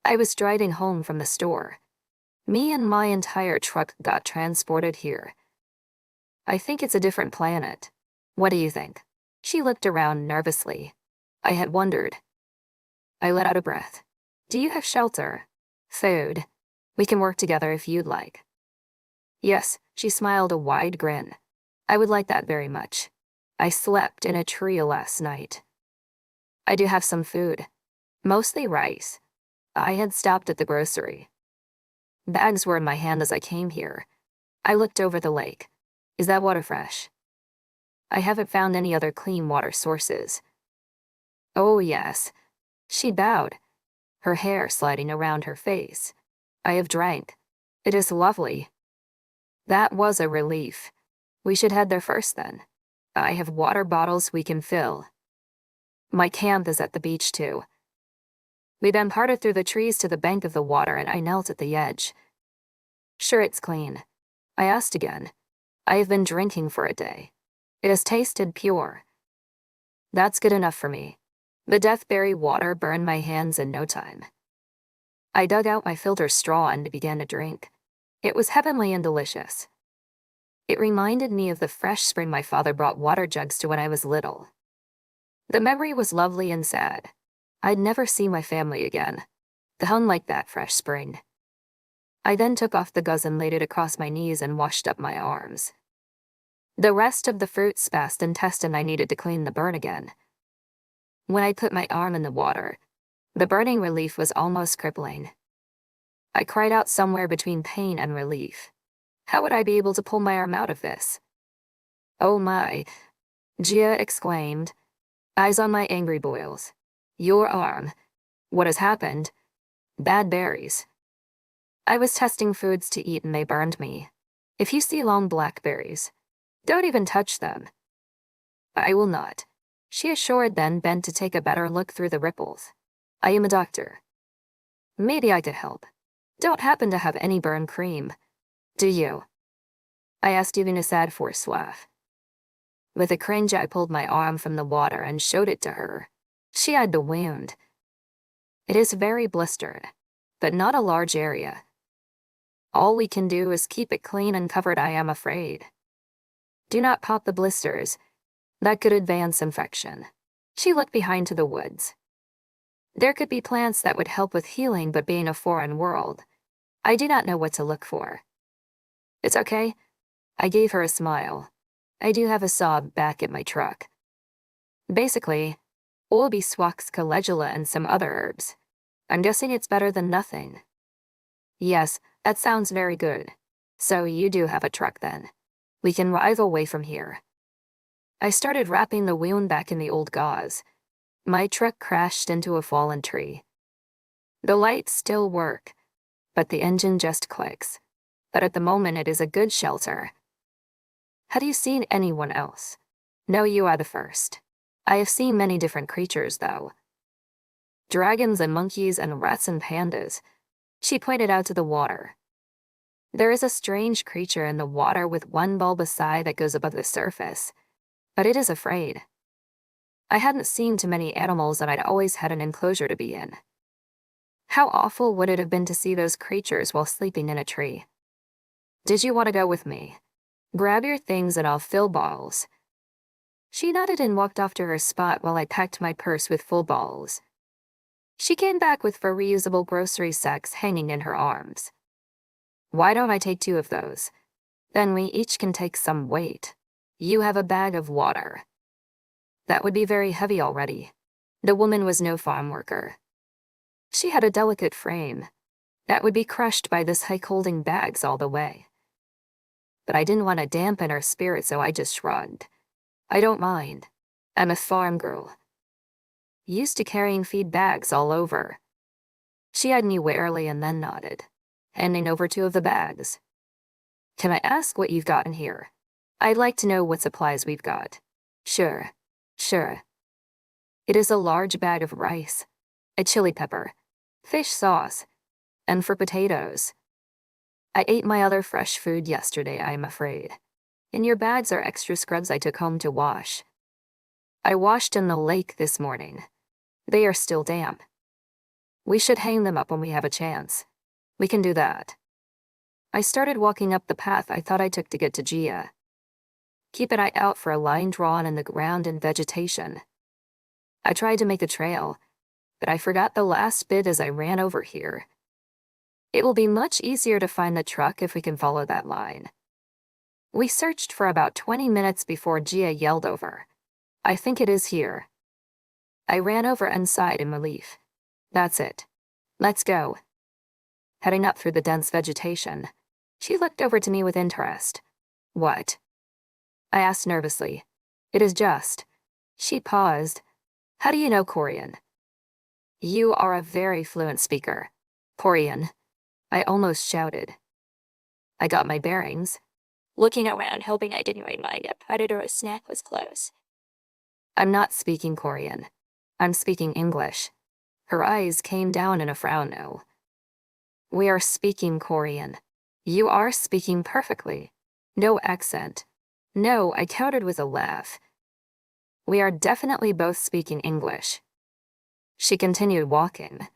I was driving home from the store. Me and my entire truck got transported here. I think it's a different planet. What do you think? She looked around nervously. I had wondered. I let out a breath. Do you have shelter? Food? We can work together if you'd like. Yes, she smiled a wide grin. I would like that very much. I slept in a tree last night. I do have some food. Mostly rice. I had stopped at the grocery. Bags were in my hand as I came here. I looked over the lake. Is that water fresh? I haven't found any other clean water sources. Oh yes. She bowed, her hair sliding around her face. I have drank. It is lovely. That was a relief. We should head there first then. I have water bottles we can fill. My camp is at the beach too. We then parted through the trees to the bank of the water and I knelt at the edge. Sure, it's clean. I asked again. I have been drinking for a day. It has tasted pure. That's good enough for me. The deathberry water burned my hands in no time. I dug out my filter straw and began to drink. It was heavenly and delicious. It reminded me of the fresh spring my father brought water jugs to when I was little. The memory was lovely and sad. I'd never see my family again. The hung like that fresh spring. I then took off the gauze and laid it across my knees and washed up my arms. The rest of the fruits passed and test and I needed to clean the burn again. When I put my arm in the water, the burning relief was almost crippling. I cried out somewhere between pain and relief. How would I be able to pull my arm out of this? "Oh my," Gia exclaimed, eyes on my angry boils. "Your arm. What has happened?" "Bad berries. I was testing foods to eat and they burned me. If you see long blackberries, don't even touch them." "I will not," she assured, then bent to take a better look through the ripples. "I am a doctor. Maybe I could help. Don't happen to have any burn cream, do you?" I asked, giving a sad forced laugh. With a cringe, I pulled my arm from the water and showed it to her. She eyed the wound. It is very blistered, but not a large area. All we can do is keep it clean and covered, I am afraid. Do not pop the blisters. That could advance infection. She looked behind to the woods. There could be plants that would help with healing, but being a foreign world, I do not know what to look for. It's okay. I gave her a smile. I do have a saw back at my truck. Basically, Olby swax calendula and some other herbs. I'm guessing it's better than nothing. Yes, that sounds very good. So you do have a truck then. We can drive away from here. I started wrapping the wound back in the old gauze. My truck crashed into a fallen tree. The lights still work, but the engine just clicks. But at the moment it is a good shelter. Have you seen anyone else? No, you are the first. I have seen many different creatures though. Dragons and monkeys and rats and pandas. She pointed out to the water. There is a strange creature in the water with one bulbous eye that goes above the surface, but it is afraid. I hadn't seen too many animals and I'd always had an enclosure to be in. How awful would it have been to see those creatures while sleeping in a tree? Did you want to go with me? Grab your things and I'll fill balls. She nodded and walked off to her spot while I packed my purse with full balls. She came back with 4 reusable grocery sacks hanging in her arms. Why don't I take 2 of those? Then we each can take some weight. You have a bag of water. That would be very heavy already. The woman was no farm worker. She had a delicate frame. That would be crushed by this hike holding bags all the way. But I didn't want to dampen her spirit, so I just shrugged. I don't mind. I'm a farm girl, used to carrying feed bags all over. She eyed me warily and then nodded, handing over 2 of the bags. Can I ask what you've got in here? I'd like to know what supplies we've got. Sure. It is a large bag of rice, a chili pepper, fish sauce, and for potatoes. I ate my other fresh food yesterday, I'm afraid. In your bags are extra scrubs I took home to wash. I washed in the lake this morning. They are still damp. We should hang them up when we have a chance. We can do that. I started walking up the path I thought I took to get to Gia. Keep an eye out for a line drawn in the ground and vegetation. I tried to make a trail, but I forgot the last bit as I ran over here. It will be much easier to find the truck if we can follow that line. We searched for about 20 minutes before Gia yelled over, I think it is here. I ran over and sighed in relief. That's it. Let's go. Heading up through the dense vegetation, she looked over to me with interest. What? I asked nervously. It is just. She paused. How do you know Korean? You are a very fluent speaker. Korean. I almost shouted. I got my bearings, looking around hoping I didn't remind a predator a snack was close. I'm not speaking Korean. I'm speaking English. Her eyes came down in a frown now. We are speaking Korean. You are speaking perfectly. No accent. No, I countered with a laugh. We are definitely both speaking English. She continued walking,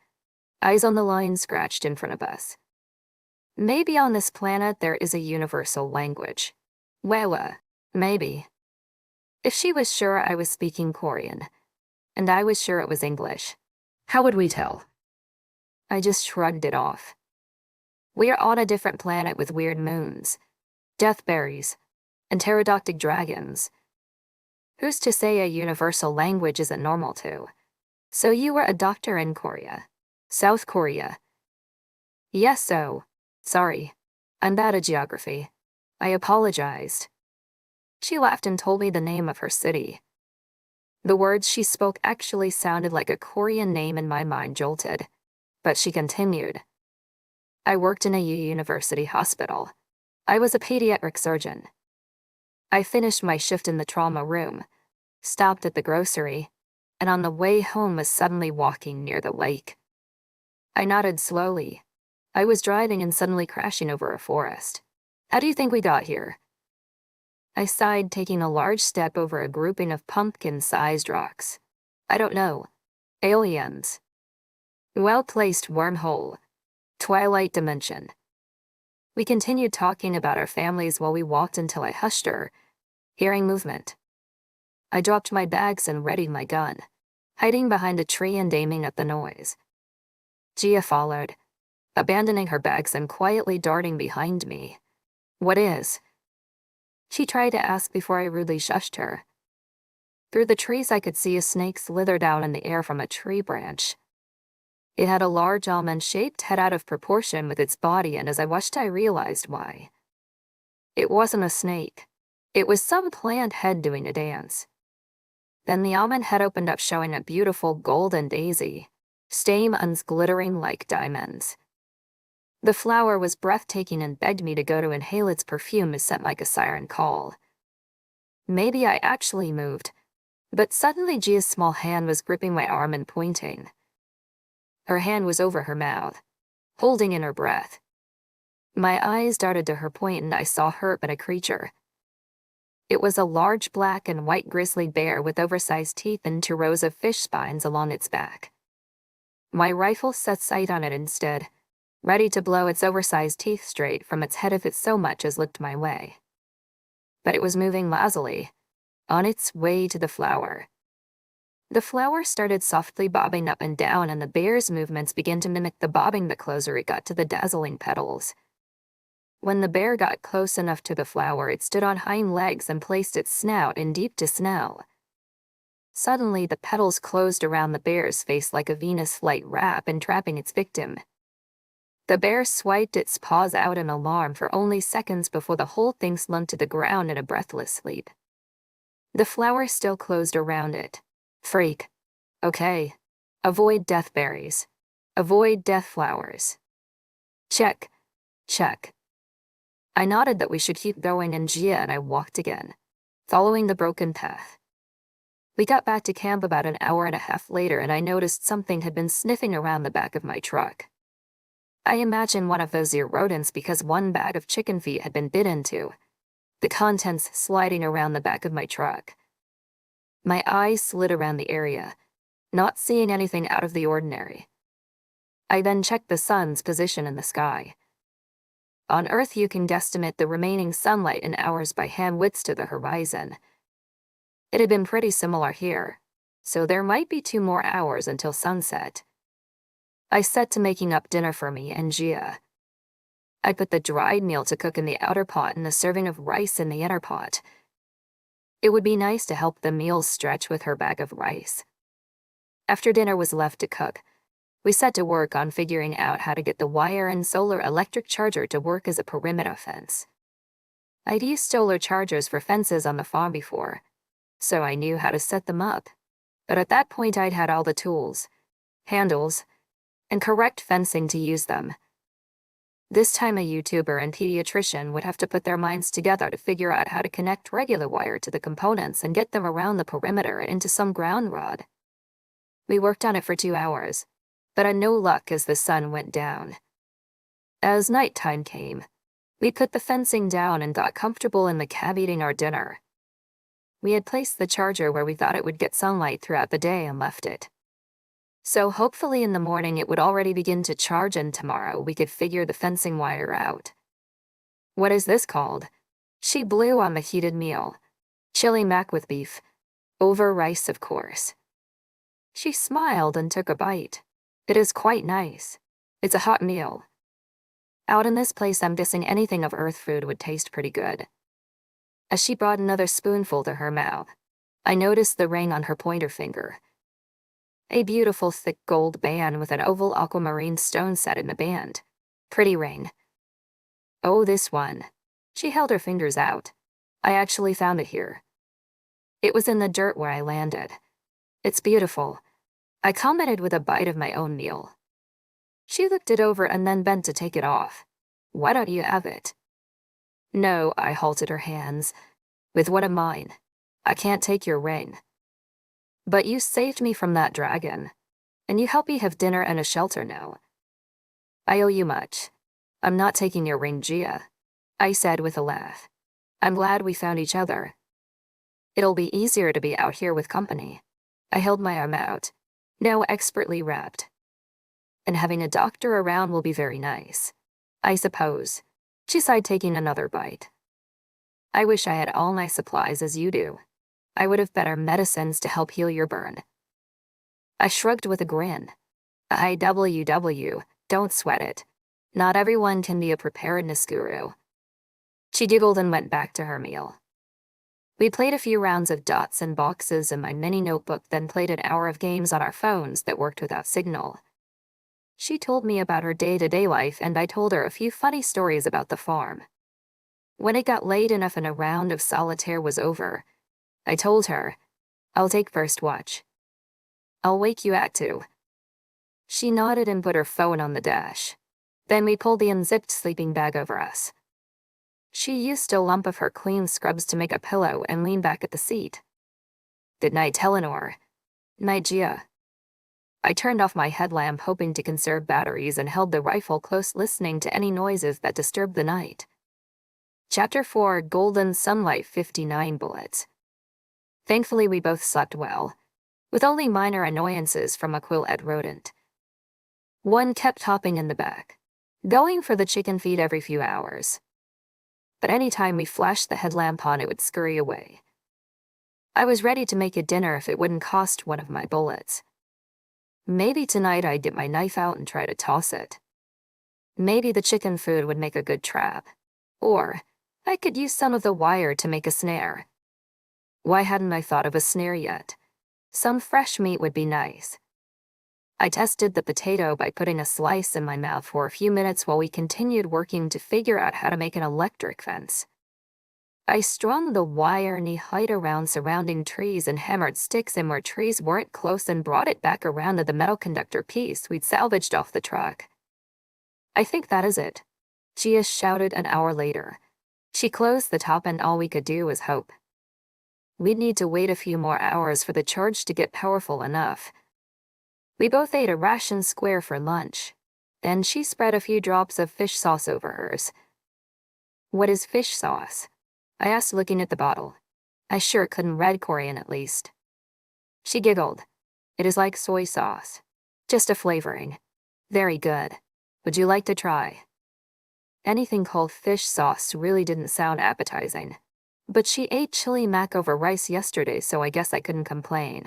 eyes on the line scratched in front of us. Maybe on this planet there is a universal language. Well, maybe. If she was sure I was speaking Korean, and I was sure it was English, how would we tell? I just shrugged it off. We are on a different planet with weird moons, deathberries, and pterodactyl dragons. Who's to say a universal language isn't normal too? So you were a doctor in Korea, South Korea. Yes, so. Sorry. I'm bad at geography. I apologized. She laughed and told me the name of her city. The words she spoke actually sounded like a Korean name and my mind jolted. But she continued. I worked in a university hospital. I was a pediatric surgeon. I finished my shift in the trauma room, stopped at the grocery, and on the way home was suddenly walking near the lake. I nodded slowly. I was driving and suddenly crashing over a forest. How do you think we got here? I sighed, taking a large step over a grouping of pumpkin-sized rocks. I don't know. Aliens. Well-placed wormhole. Twilight dimension. We continued talking about our families while we walked until I hushed her, hearing movement. I dropped my bags and readied my gun, hiding behind a tree and aiming at the noise. Gia followed, abandoning her bags and quietly darting behind me. What is? She tried to ask before I rudely shushed her. Through the trees I could see a snake slither down in the air from a tree branch. It had a large almond-shaped head out of proportion with its body, and as I watched I realized why. It wasn't a snake. It was some plant head doing a dance. Then the almond head opened up, showing a beautiful golden daisy, stamens glittering like diamonds. The flower was breathtaking and begged me to go to inhale its perfume as sent like a siren call. Maybe I actually moved, but suddenly Gia's small hand was gripping my arm and pointing. Her hand was over her mouth, holding in her breath. My eyes darted to her point and I saw her but a creature. It was a large black and white grizzly bear with oversized teeth and 2 rows of fish spines along its back. My rifle set sight on it instead, ready to blow its oversized teeth straight from its head if it so much as looked my way. But it was moving lazily, on its way to the flower. The flower started softly bobbing up and down, and the bear's movements began to mimic the bobbing the closer it got to the dazzling petals. When the bear got close enough to the flower, it stood on hind legs and placed its snout in deep to smell. Suddenly, the petals closed around the bear's face like a Venus flight wrap, entrapping its victim. The bear swiped its paws out in alarm for only seconds before the whole thing slumped to the ground in a breathless sleep. The flower still closed around it. Freak. Okay. Avoid death berries. Avoid death flowers. Check. Check. I nodded that we should keep going, and Gia and I walked again, following the broken path. We got back to camp about an hour and a half later, and I noticed something had been sniffing around the back of my truck. I imagine one of those ear rodents, because one bag of chicken feet had been bit into, the contents sliding around the back of my truck. My eyes slid around the area, not seeing anything out of the ordinary. I then checked the sun's position in the sky. On Earth, you can guesstimate the remaining sunlight in hours by hand widths to the horizon. It had been pretty similar here, so there might be 2 more hours until sunset. I set to making up dinner for me and Gia. I put the dried meal to cook in the outer pot and a serving of rice in the inner pot. It would be nice to help the meals stretch with her bag of rice. After dinner was left to cook, we set to work on figuring out how to get the wire and solar electric charger to work as a perimeter fence. I'd used solar chargers for fences on the farm before, so I knew how to set them up. But at that point, I'd had all the tools, handles, and correct fencing to use them. This time a YouTuber and pediatrician would have to put their minds together to figure out how to connect regular wire to the components and get them around the perimeter into some ground rod. We worked on it for 2 hours, but had no luck as the sun went down. As nighttime came, we put the fencing down and got comfortable in the cab eating our dinner. We had placed the charger where we thought it would get sunlight throughout the day and left it. So hopefully in the morning it would already begin to charge, and tomorrow we could figure the fencing wire out. What is this called? She blew on the heated meal. Chili mac with beef. Over rice, of course. She smiled and took a bite. It is quite nice. It's a hot meal. Out in this place, I'm guessing anything of earth food would taste pretty good. As she brought another spoonful to her mouth, I noticed the ring on her pointer finger. A beautiful thick gold band with an oval aquamarine stone set in the band. Pretty ring. Oh, this one. She held her fingers out. I actually found it here. It was in the dirt where I landed. It's beautiful, I commented with a bite of my own meal. She looked it over and then bent to take it off. Why don't you have it? No, I halted her hands. With what of mine? I can't take your ring. But you saved me from that dragon, and you helped me have dinner and a shelter now. I owe you much. I'm not taking your ring, Gia, I said with a laugh. I'm glad we found each other. It'll be easier to be out here with company. I held my arm out, now expertly wrapped. And having a doctor around will be very nice, I suppose. She sighed, taking another bite. I wish I had all my supplies as you do. I would have better medicines to help heal your burn. I shrugged with a grin. Don't sweat it. Not everyone can be a preparedness guru. She giggled and went back to her meal. We played a few rounds of dots and boxes in my mini notebook, then played an hour of games on our phones that worked without signal. She told me about her day-to-day life, and I told her a few funny stories about the farm. When it got late enough and a round of solitaire was over, I told her, I'll take first watch. I'll wake you at 2. She nodded and put her phone on the dash. Then we pulled the unzipped sleeping bag over us. She used a lump of her clean scrubs to make a pillow and leaned back at the seat. Good night, Eleanor. Night, Gia. I turned off my headlamp, hoping to conserve batteries, and held the rifle close, listening to any noises that disturbed the night. Chapter 4, Golden Sunlight, 59 bullets. Thankfully, we both slept well, with only minor annoyances from a quill-ed rodent. One kept hopping in the back, going for the chicken feed every few hours. But any time we flashed the headlamp on, it would scurry away. I was ready to make a dinner if it wouldn't cost one of my bullets. Maybe tonight I'd get my knife out and try to toss it. Maybe the chicken food would make a good trap. Or I could use some of the wire to make a snare. Why hadn't I thought of a snare yet? Some fresh meat would be nice. I tested the potato by putting a slice in my mouth for a few minutes while we continued working to figure out how to make an electric fence. I strung the wire knee-height around surrounding trees and hammered sticks in where trees weren't close and brought it back around to the metal conductor piece we'd salvaged off the truck. I think that is it, Gia shouted an hour later. She closed the top and all we could do was hope. We'd need to wait a few more hours for the charge to get powerful enough. We both ate a ration square for lunch. Then she spread a few drops of fish sauce over hers. What is fish sauce? I asked, looking at the bottle. I sure couldn't read Korean at least. She giggled. It is like soy sauce. Just a flavoring. Very good. Would you like to try? Anything called fish sauce really didn't sound appetizing. But she ate chili mac over rice yesterday, so I guess I couldn't complain.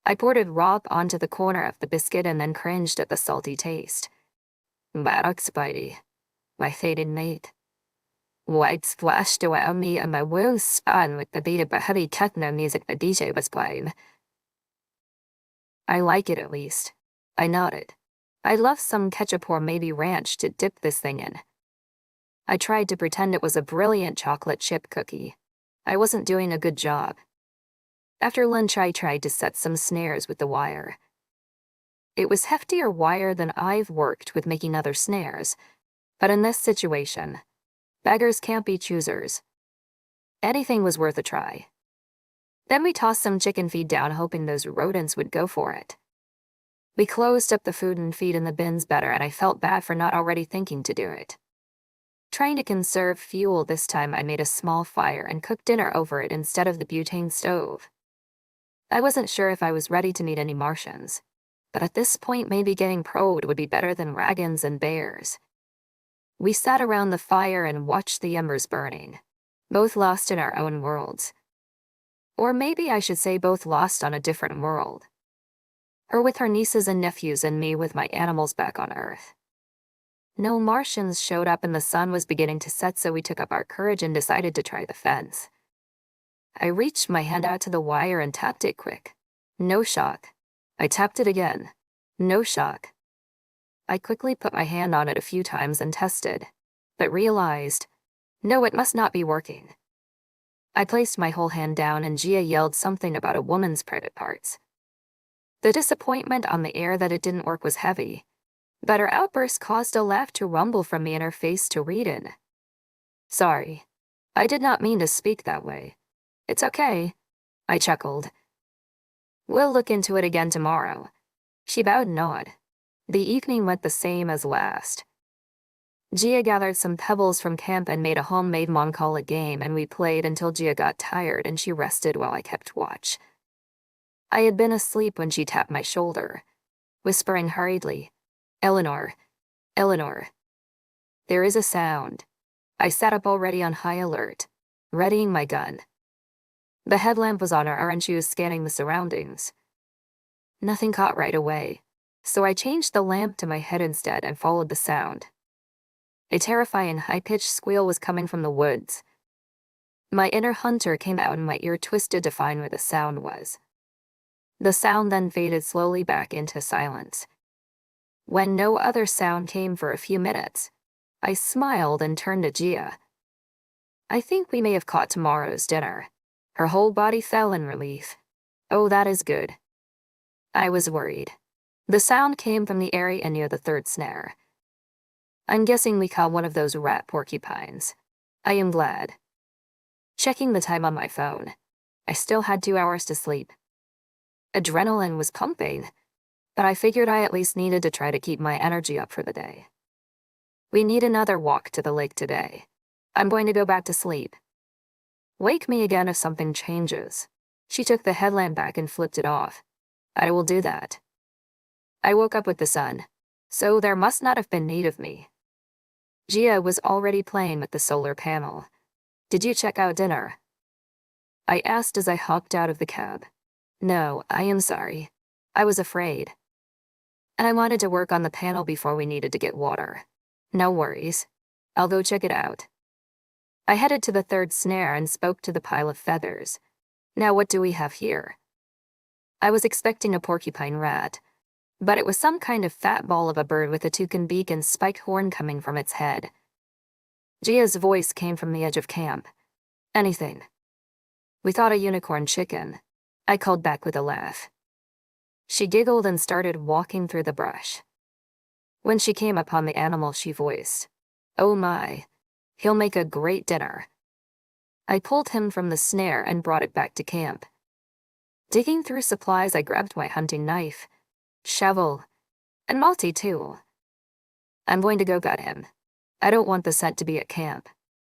I poured it raw onto the corner of the biscuit and then cringed at the salty taste. Barak Spidey, my fated mate. White splashed around me and my wounds spun with the beat of the heavy techno music the DJ was playing. I like it at least. I nodded. I'd love some ketchup or maybe ranch to dip this thing in. I tried to pretend it was a brilliant chocolate chip cookie. I wasn't doing a good job. After lunch, I tried to set some snares with the wire. It was heftier wire than I've worked with making other snares, but in this situation, beggars can't be choosers. Anything was worth a try. Then we tossed some chicken feed down, hoping those rodents would go for it. We closed up the food and feed in the bins better, and I felt bad for not already thinking to do it. Trying to conserve fuel this time, I made a small fire and cooked dinner over it instead of the butane stove. I wasn't sure if I was ready to meet any Martians, but at this point maybe getting probed would be better than dragons and bears. We sat around the fire and watched the embers burning, both lost in our own worlds. Or maybe I should say both lost on a different world. Her with her nieces and nephews and me with my animals back on Earth. No Martians showed up and the sun was beginning to set, so we took up our courage and decided to try the fence. I reached my hand out to the wire and tapped it quick. No shock. I tapped it again. No shock. I quickly put my hand on it a few times and tested, but realized, no, it must not be working. I placed my whole hand down and Gia yelled something about a woman's private parts. The disappointment on the air that it didn't work was heavy, but her outburst caused a laugh to rumble from me and her face to read in. Sorry, I did not mean to speak that way. It's okay, I chuckled. We'll look into it again tomorrow. She bowed and nodded. The evening went the same as last. Gia gathered some pebbles from camp and made a homemade Moncala game, and we played until Gia got tired and she rested while I kept watch. I had been asleep when she tapped my shoulder, whispering hurriedly, Eleanor, Eleanor. There is a sound. I sat up already on high alert, readying my gun. The headlamp was on her and she was scanning the surroundings. Nothing caught right away, so I changed the lamp to my head instead and followed the sound. A terrifying high-pitched squeal was coming from the woods. My inner hunter came out and my ear twisted to find where the sound was. The sound then faded slowly back into silence. When no other sound came for a few minutes, I smiled and turned to Gia. I think we may have caught tomorrow's dinner. Her whole body fell in relief. Oh, that is good. I was worried. The sound came from the area near the third snare. I'm guessing we caught one of those rat porcupines. I am glad. Checking the time on my phone. I still had 2 hours to sleep. Adrenaline was pumping, but I figured I at least needed to try to keep my energy up for the day. We need another walk to the lake today. I'm going to go back to sleep. Wake me again if something changes. She took the headlamp back and flipped it off. I will do that. I woke up with the sun, so there must not have been need of me. Gia was already playing with the solar panel. Did you check out dinner? I asked as I hopped out of the cab. No, I am sorry. I was afraid. And I wanted to work on the panel before we needed to get water. No worries. I'll go check it out. I headed to the third snare and spoke to the pile of feathers. Now what do we have here? I was expecting a porcupine rat, but it was some kind of fat ball of a bird with a toucan beak and spiked horn coming from its head. Gia's voice came from the edge of camp. Anything. We thought a unicorn chicken, I called back with a laugh. She giggled and started walking through the brush. When she came upon the animal, she voiced, "Oh my, he'll make a great dinner." I pulled him from the snare and brought it back to camp. Digging through supplies, I grabbed my hunting knife, shovel, and multi-tool. I'm going to go gut him. I don't want the scent to be at camp.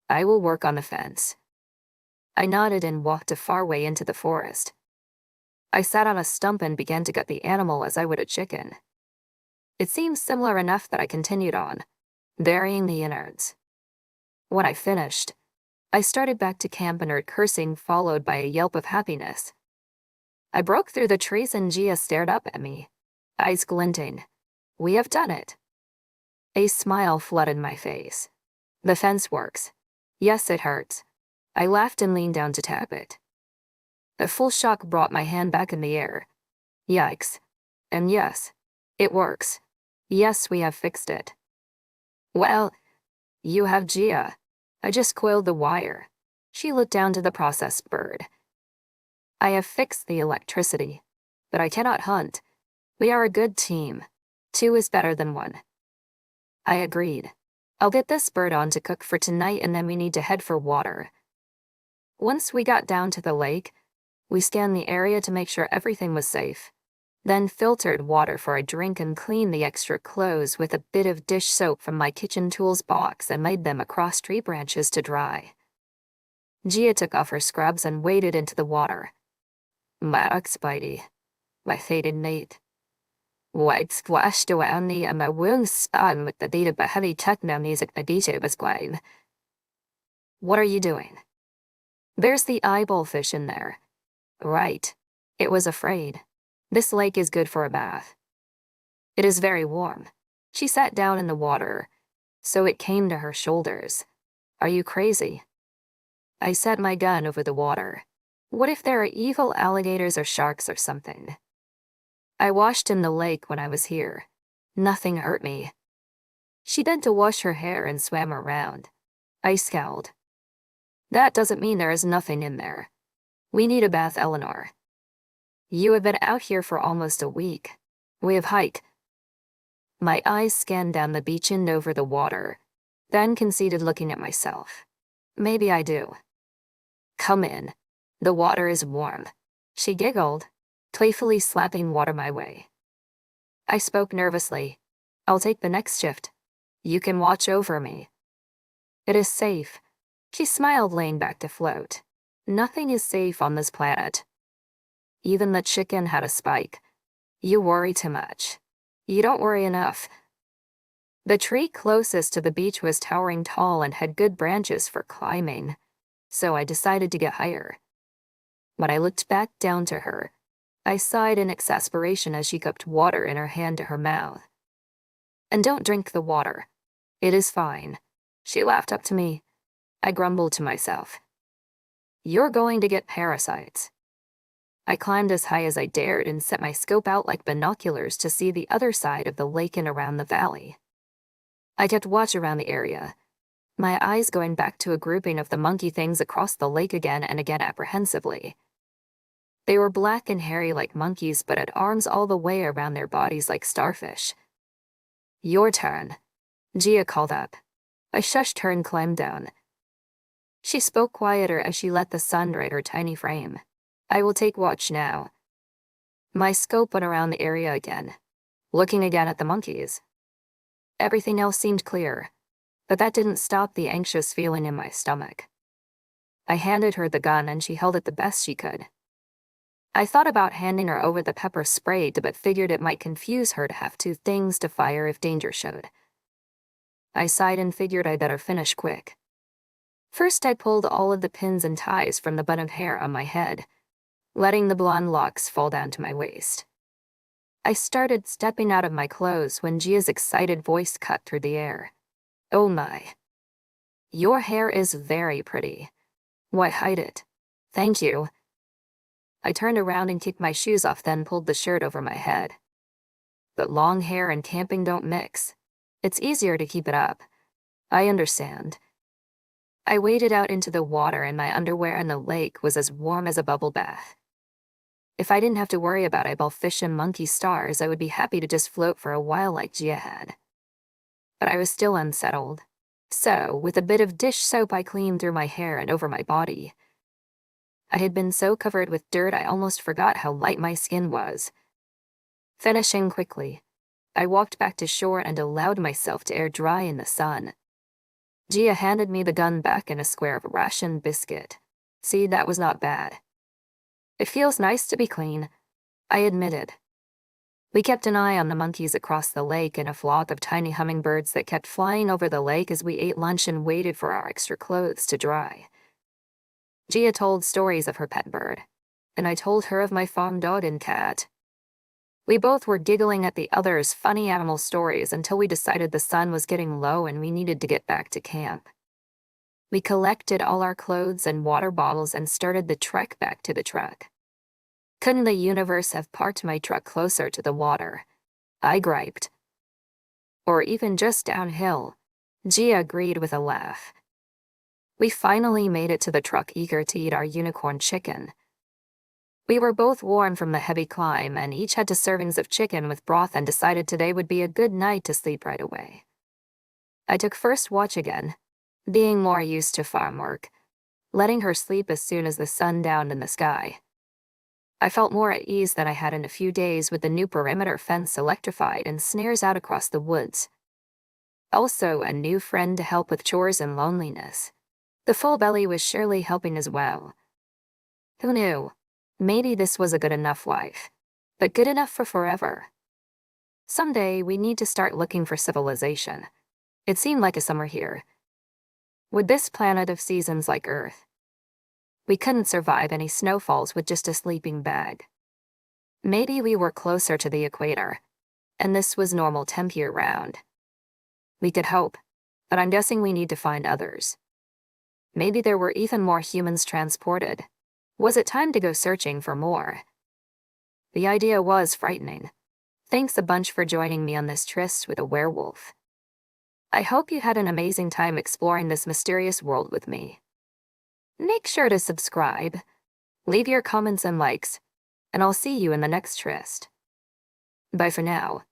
I will work on the fence. I nodded and walked a far way into the forest. I sat on a stump and began to gut the animal as I would a chicken. It seemed similar enough that I continued on, burying the innards. When I finished, I started back to camp and heard cursing followed by a yelp of happiness. I broke through the trees and Gia stared up at me, eyes glinting. "We have done it." A smile flooded my face. "The fence works. Yes, it hurts." I laughed and leaned down to tap it. A full shock brought my hand back in the air. Yikes. And yes, it works. Yes, we have fixed it. "Well, you have Gia." I just coiled the wire. She looked down to the processed bird. "I have fixed the electricity, but I cannot hunt. We are a good team. 2 is better than 1. I agreed. "I'll get this bird on to cook for tonight and then we need to head for water." Once we got down to the lake, we scanned the area to make sure everything was safe, then filtered water for a drink and cleaned the extra clothes with a bit of dish soap from my kitchen tools box and laid them across tree branches to dry. Gia took off her scrubs and waded into the water. "Mark Spidey, my faded mate. White splashed around me and my wounds spun with the beat of the heavy techno music the DJ was playing." "What are you doing?" "There's the eyeball fish in there." "Right. It was afraid. This lake is good for a bath." "It is very warm." She sat down in the water, so it came to her shoulders. "Are you crazy?" I set my gun over the water. What if there are evil alligators or sharks or something? I washed in the lake when I was here. Nothing hurt me. She bent to wash her hair and swam around. I scowled. "That doesn't mean there is nothing in there. We need a bath, Eleanor. You have been out here for almost a week. We have hiked." My eyes scanned down the beach and over the water, then conceded looking at myself. "Maybe I do." "Come in. The water is warm." She giggled, playfully slapping water my way. I spoke nervously. "I'll take the next shift. You can watch over me." "It is safe." She smiled, laying back to float. "Nothing is safe on this planet. Even the chicken had a spike. You worry too much. You don't worry enough." The tree closest to the beach was towering tall and had good branches for climbing, so I decided to get higher. When I looked back down to her, I sighed in exasperation as she cupped water in her hand to her mouth. "And don't drink the water. It is fine." She laughed up to me. I grumbled to myself. "You're going to get parasites." I climbed as high as I dared and set my scope out like binoculars to see the other side of the lake and around the valley. I kept watch around the area, my eyes going back to a grouping of the monkey things across the lake again and again apprehensively. They were black and hairy like monkeys but had arms all the way around their bodies like starfish. "Your turn," Gia called up. I shushed her and climbed down. She spoke quieter as she let the sun dry her tiny frame. "I will take watch now." My scope went around the area again, looking again at the monkeys. Everything else seemed clear, but that didn't stop the anxious feeling in my stomach. I handed her the gun and she held it the best she could. I thought about handing her over the pepper spray but figured it might confuse her to have 2 things to fire if danger showed. I sighed and figured I'd better finish quick. First, I pulled all of the pins and ties from the bun of hair on my head, letting the blonde locks fall down to my waist. I started stepping out of my clothes when Gia's excited voice cut through the air. "Oh my. Your hair is very pretty. Why hide it?" "Thank you." I turned around and kicked my shoes off, then pulled the shirt over my head. But long hair and camping don't mix. It's easier to keep it up. "I understand." I waded out into the water and my underwear in the lake was as warm as a bubble bath. If I didn't have to worry about eyeball fish and monkey stars, I would be happy to just float for a while like Gia had. But I was still unsettled. So, with a bit of dish soap, I cleaned through my hair and over my body. I had been so covered with dirt I almost forgot how light my skin was. Finishing quickly, I walked back to shore and allowed myself to air dry in the sun. Gia handed me the gun back and a square of ration biscuit. See, that was not bad. It feels nice to be clean, I admitted. We kept an eye on the monkeys across the lake and a flock of tiny hummingbirds that kept flying over the lake as we ate lunch and waited for our extra clothes to dry. Gia told stories of her pet bird, and I told her of my farm dog and cat. We both were giggling at the other's funny animal stories until we decided the sun was getting low and we needed to get back to camp. We collected all our clothes and water bottles and started the trek back to the truck. Couldn't the universe have parked my truck closer to the water? I griped. Or even just downhill, Gia agreed with a laugh. We finally made it to the truck, eager to eat our unicorn chicken. We were both worn from the heavy climb and each had 2 servings of chicken with broth and decided today would be a good night to sleep right away. I took first watch again, being more used to farm work, letting her sleep as soon as the sun downed in the sky. I felt more at ease than I had in a few days with the new perimeter fence electrified and snares out across the woods. Also, a new friend to help with chores and loneliness. The full belly was surely helping as well. Who knew? Maybe this was a good enough life, but good enough for forever. Someday we need to start looking for civilization. It seemed like a summer here. Would this planet of seasons like Earth? We couldn't survive any snowfalls with just a sleeping bag. Maybe we were closer to the equator, and this was normal temp year-round. We could hope, but I'm guessing we need to find others. Maybe there were even more humans transported. Was it time to go searching for more? The idea was frightening. Thanks a bunch for joining me on this tryst with a werewolf. I hope you had an amazing time exploring this mysterious world with me. Make sure to subscribe, leave your comments and likes, and I'll see you in the next tryst. Bye for now.